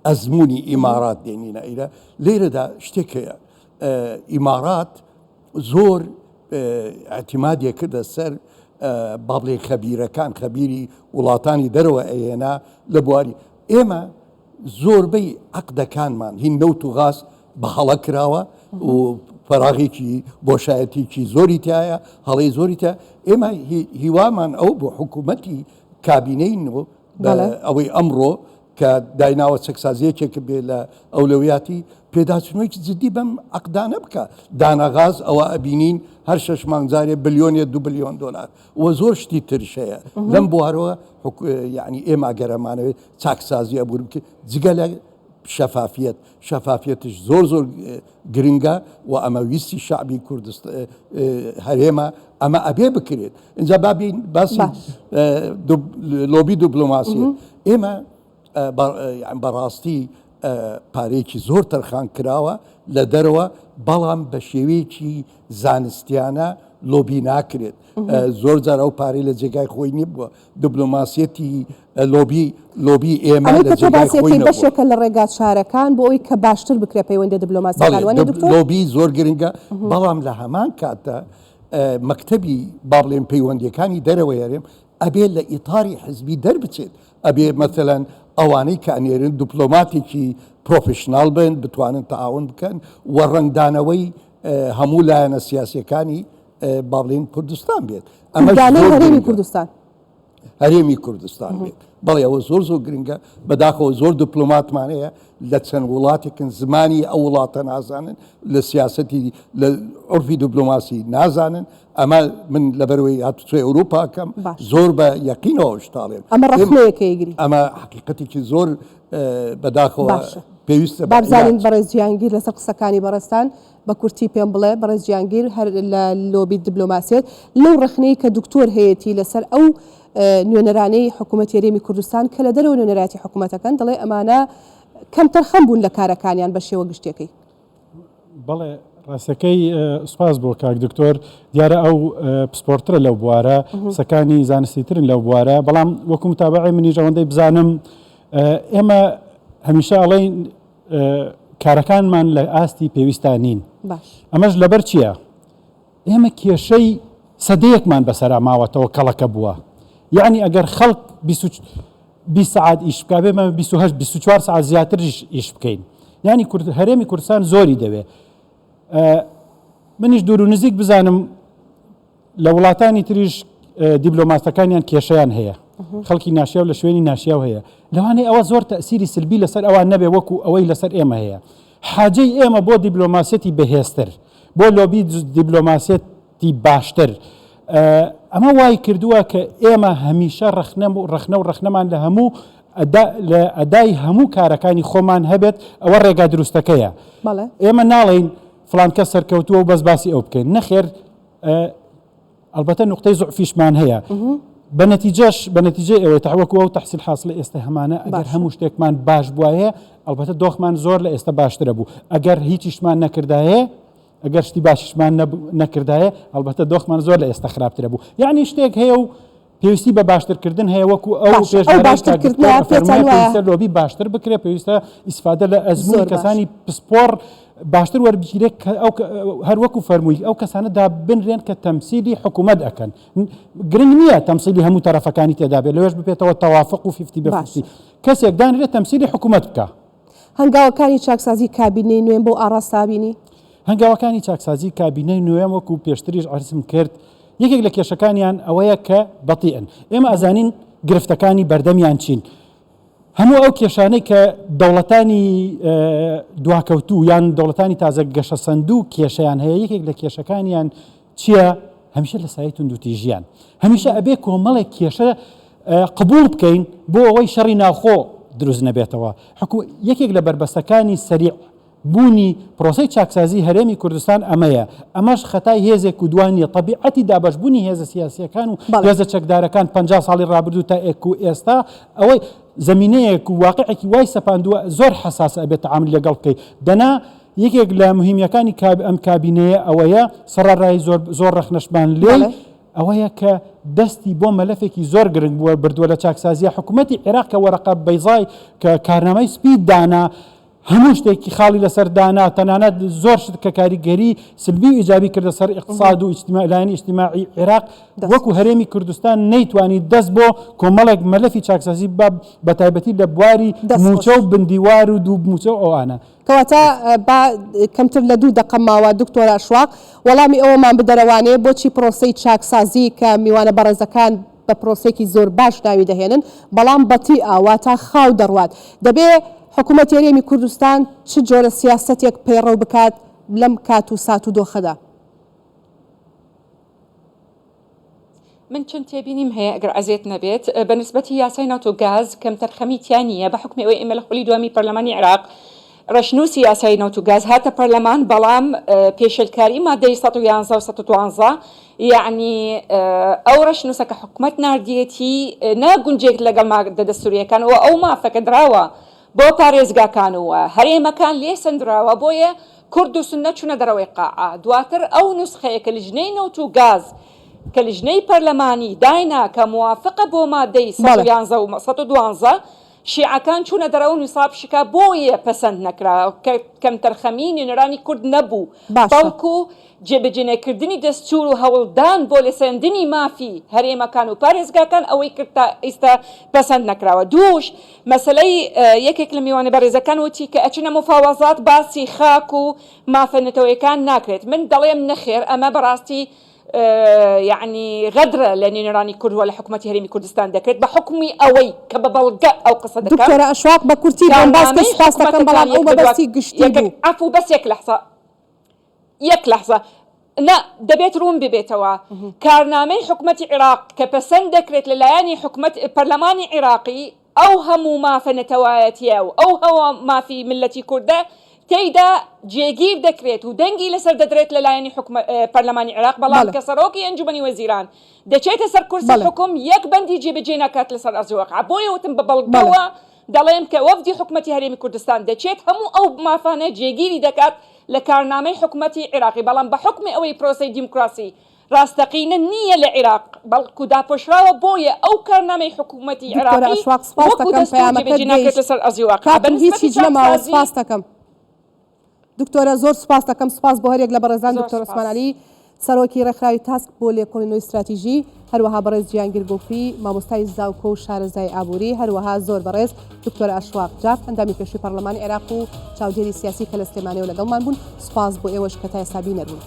ئەزمموی ئیمارات دێنینە ئیرە لێرەدا شتێک هەیە ئیمارات زۆر ئەتیمادیە کردە سەر بابڵێ خەبیرەکان خەبیری وڵاتانی دەرەوە ئەێنا لە بواری ئێمە زۆربەی عەقدەکانمان هین نەوت و غاز بە هەڵە کراوە و فەراغێکی بۆشایەتێکی زۆری تایە هەڵەی زۆری تا ئێمە هیوامان ئەو بۆ حکوومەتی کابینەی نۆ ئەوەی ئەمڕۆ کە دایناوە چەکسازیەکێک بێ لە ئەولەویاتی پێداچنەوەیکی جدی بەم عەقدانە بکە دانەغاز ئەوە ئەبینین هەر 6 مانگزارێ بلیۆنێ 2 بلیۆن دۆلار وە زۆر شتی ترشەیە لەم بوارەوە یعنی ئێمە ئەگەرەمانەوێت چاکسازی ئەبوور بکە جگە لە شەفافیەتش زۆر گرنگە و ئەمە ویستی شعبی کوردستان هەرێمە ئەمە ئەبێ بکرێت اینجا بابین باسی لۆبی دیبلۆماسی ئێمە بەڕاستی پارێکی زۆر تەرخان کراوە لە دەرەوە بەڵام بە شێوەیەکی زانستیانە لۆبی ناکرێت زۆر جار ئەو پارەی لە جێگای خۆی نیبووە دیبلۆماسیەتی لۆبی ئێمە بەشێکە لە ڕێگات شارەکان بۆ ئەوی کە باشتر بکرێ پەیوەندی دیبلۆماسیەکان لۆبی زۆر گرنگە بەڵام لە هەمان کاتە مەکتەبی با بڵێن پەیوەندیەکانی دەرەوە هەرێم ئەبێ لە ئیتاری حزبی دەربچێت ئەبێ مەثەلەن ئەوانەی کە ئەنێرن دیپلۆماتێکی پرۆفشنال بن بتوانن تەعاون بکەن و ڕنگدانەوەی هەموو لایەنە سیاسیەکانی با بڵێن کوردستان بێت هەرێمی کوردستان هەرێمی کوردستان بێت بەڵێ ئەوە زۆر گرنگە بەداخەوە زۆر دیپلۆماتمان هەیە لە چەند وڵاتێکن زمانی ئەو وڵاتە نازانن لە سیاسەتی لە عورفی دیپلۆماسی نازانن ئەمە من لەبەرەوەی هاتوچۆی ئەوروپاکەم زۆر بە یەقینەوە شتاڵێن ئەمە ڕەخنەیەکەیگری ئەمە حقیقەتێکی زۆر بەداخەوە پێویستە بابزانین بەڕێز جیهانگیر لەسەر قسەکانی بەڕێستان بە کورتی پێم بڵێ بەڕێز جیهانگیر هەر لە لۆبی دیبلۆماسیەت لەو ڕخنەی کە دکتۆر هەیەی لەسەر ئەو نوێنەرانەی حکوومەت هێرێمی کوردستان کە لە دەرەوە نوێنەراتی حکوومەتەکان دەڵێ ئەمانە کەم تەرخەم بوون لە کارەکانیان بە شێوە گشتەکەی. بەڵێ ڕاستەکەی سوپاس بۆ کاک دکتۆر دیارە ئەو پسپۆرترە لەو بوارە سەکانی زانستیترن لەو بوارە بەڵام وەکو متابعی منیش ئەوەندەی بزانم ئێمە هەمیشە ئەڵێن کارەکانمان لە ئاستی پێویستان نین ئەمەش لەبەر چییە؟ ئێمە کێشەی سەدەیەکمان بەسەرا ماوەتەوە کەڵەکە بووە یعنی ئەگەر خەڵک 20 ساعت ئیش بکا بێمە 24 ساعت زیاتر ئیش بکەین یعنی هەرێمی کوردستان زۆری دەوێ منیش دوور و نزیک بزانم لە وڵاتانی تریش دیبلۆماسەکانیان کێشەیان هەیە خەڵکی ناشیا و لە شوێنی ناشیا هەیە لەوانەیە ئەوە زۆر تەسیری سلبی لەسەر ئەوان نەبێ وەکو ئەوەی لەسەر ئێمە هەیە حاجەی ئێمە بۆ دیبلۆماسیەتی بەهێزتر بۆ لۆبی دیبلۆماسیەتی باشتر ئەمە وای کردووە کە ئێمە هەمیشە ڕەخنە و ڕەخنەمان لە هەموو لە ئەدای هەموو کارەکانی خۆمان هەبێت ئەوە ڕێگا دروستەکەیە ئێمە ناڵین فلان کەس سەرکەوتووە و بەس باسی ئەو بکەین نەخێر ئەلبەتە نقطەی زوعفیشمان هەیە بەنەتیجەی ئەوەی تەوەکو ئەو تەحسیل حاصلە ئێستا هەمانە ئەگەر هەموو شتێکمان باش بووایە ئەلبەتە دۆخمان زۆر لە ئێستا باشترە بوو ئەگەر هیچیشمان نەکردایە ئەگەر شتی باشیشمان نەکردایە ئەلبەتە دۆخمان زۆر لە ئێستا خراپترە بوو یعنی شتێک هەیە و پێویستی بە باشترکردن هەیە وەکو ئەو پێشتر لۆبی باشتر بکرێت پێویستە ئیسفادە لە ئەزموونی کەسانی پسپۆر باشتر وەربگیرێت هەر وەکو فەرمووی ئەو کەسانەدا بنرێن کە تەمسیلی حکوومەت ئەکەن گرنگ نییە تەمسیلی هەموو تەرەفەکانی تێدا بێت لەوێش بپێتەوە تەوافق و 50 کەسێک دانرێت تەمسیلی حکوومەت بکە. هەنگاوەکانی چاکسازی کابینەی نوێن بۆ ئاڕاستابینی هەنگاوەکانی چاکسازی کابینەی نوێم وەکو پێشتریش عرضم کرد یەکێک لە کێشەکانیان ئەوەیە کە بەتیئن ئێمە ئەزانین گرفتەکانی بەردەمیان چین هەموو ئەو کێشانەی کە دەوڵەتانی دواکەوتوو یان دەوڵەتانی تازە گەشە سەندوو کێشەیان هەیە یەکێک لە کێشەکانیان چییە؟ هەمیشە لە سایت توندوتیژیان هەمیشە ئەبێ کۆمەڵێک کێشە قبول بکەین بۆ ئەوەی شەڕی ناوخۆ دروست نەبێتەوە یەکێک لە بربەستەکانی سەریع بوونی پرۆسەی چاکسازی هەرێمی کوردستان ئەمەیە ئەمەش خەتای هێزێک و دوانیە طبیعەتی دابەشبوونی هێزە سیاسیەکان و هێزە چەکدارەکان 50 ساڵی ڕابردوو تا ئێک و ئێستا ئەوەی زمینەیەک و واقعێکی وای سەپاندووە زۆر حساس ئەبێت تەعامل لەگەڵ بکەیت دەنا یەکێک لە مهمیەکانی ئەم کابینەیە ئەوەیە سەرڕای زۆر ڕەخنەشمان لێ ئەوەیە کە دەستی بۆ مەلەفێکی زۆر گرنگ بووە بردووە لە چاکسازیە حکوومەتی عێراق کە وەرەقە بەیزای کە کارنامەی سپید دانا هەموو شتێکی خاڵی لەسەر دانا تەنانەت زۆر شت کە کاریگەری سلبی و ئیجابی کردە سەر اقتصاد و لایەنی ئیجتیماعی عێراق وەکو هەرێمی کوردستان نەیتوانی دەست بۆ کۆمەڵێک مەلەفی چاکسازی بە تایبەتی لە بواری موچە و بندیوار و دوو موچە و ئەوانە کەواتە کەمتر لە 2 دقە ماوە دکتۆر ئەشواق وەڵامی ئەوەمان بدەرەوانێ بۆچی پرۆسەی چاکسازی کە میوانە بەڕێزەکان بە پرۆسێکی زۆر باش ناوی دەهێنن بەڵام بەتی ئاواتە خاو دەڕوات دەبێ حکوومەت هەرێمی کوردستان چ جۆرە سیاسەتێک پەیڕەو بکات لەم کات و سات و دۆخەدا؟ من چەند تێبینیم هەیە ئەگەر ئەزێت نەبێت بە نسبەتی یاسای ناوتۆ گاز کەم تەرخەمی تیانە بە حکمی ئەوەی ئێمە لە خۆلی دوامی پەرلەمانی عێراق ڕەشنووسی یاسای ناوتۆ گاز هاتە پەرلەمان بەڵام پێشەلکاری مادەی 111 و 112 یعنی ئەو ڕەشنووسە کە حکوومەت ناردیەتی ناگونجێک لەگەڵ مادە دەستوریەکانەوە ئەو مافەکە دراوە بۆ پارێزگاکانەوە هەرێمەکان لێ سندراوە بۆیە کورد و سنە چوونە دەرەوەی قاعە دواتر ئەو نوسخەیە کە لیژنەی نەوت و گاز کە لیژنەی پەرلەمانی داینا کە موافقە بۆ مادەی 111 و 112 شیعەکان چوونە دەرەوە نووساب شکا بۆیە پەسەند نەکرا کەم تەرخەمی نوێنەرانی کورد نەبوو بەڵکو جێبەجێنەکردنی دەستور و هەوڵدان بۆ لەسەندنی مافی هەرێمەکان و پارێزگاکان ئەوەی کرتا ئێستا پەسەند نەکراوە دووش مەسەلەی یەکێک لە میوانە بەڕێزەکان وتی کە ئەچنە مفاوەزات باسی خاک و مافەنەتەوەیەکان ناکرێت من دەڵێم نەخێر ئەمە بەڕاستی يعني غدرة لنيراني كرد ولا حكومة هرمي كردستان دكرت بحكمي أوي كببلغة أو قصة دكان دكتورة أشواق بكرتي بس خاصة كان بلان أو بس يقشتي عفوا بس يك لحظة لا دبيت روم ببيتوا كارنامي حكومة العراق كبسند دكرت للياني حكومة برلماني عراقي ئەو هەموو مافە نەتەوایەتیە و ئەو هەوە مافی ملەتی کوردە تێیدا جێگیر دەکرێت و دەنگی لەسەر دەدرێت لەلایەنی پەرلەمانی عێراق بەڵام کە سەرۆکی ئەنجومەنی وەزیران دەچێتە سەر کورسی حکوم یەک بەندی جێبەجێ ناکات لەسەر ئەرزی وەقع بۆیە وتم بە بەڵگەوە دەڵێم کە وەفدی حکومەتی هەرێمی کوردستان دەچێت هەموو ئەو مافانە جێگیری دەکات لە کارنامەی حکومەتی عێراقی بەڵام بە حکمی ئەوەی پرۆسەی دیموکراسی ڕاستەقینە نییە لە عێراق بەڵکو داپۆشراوە بۆیە ئەو کارنامەی حکومەتی عێراقی وەکو دەستور جێبەجێ ناکرێت لەسەر ئەرزی وەقع هیچی نەماوە سپاس دەکەم دکتۆرە زۆر سپاس دەکەم سپاس بۆ هەرێک لە بەڕێزان دکتۆر عوسمان عەلی سەرۆکی ڕێکخراوی تاسک بۆ لێکۆڵینەوەی استراتیژی هەروەها بەڕێز گیانگیر گۆفی مامۆستای زاوکۆ و شارەزای ئابووری هەروەها زۆر بەڕێز دکتۆر ئاشواق جاف ئەندامی پێشووی پەرلەمانی عێراق و چاودێری سیاسی کە لە سلێمانیەوە لەگەڵمان بوون سپاس بۆ ئێوەش کە تا ئێستا بینەر بوون.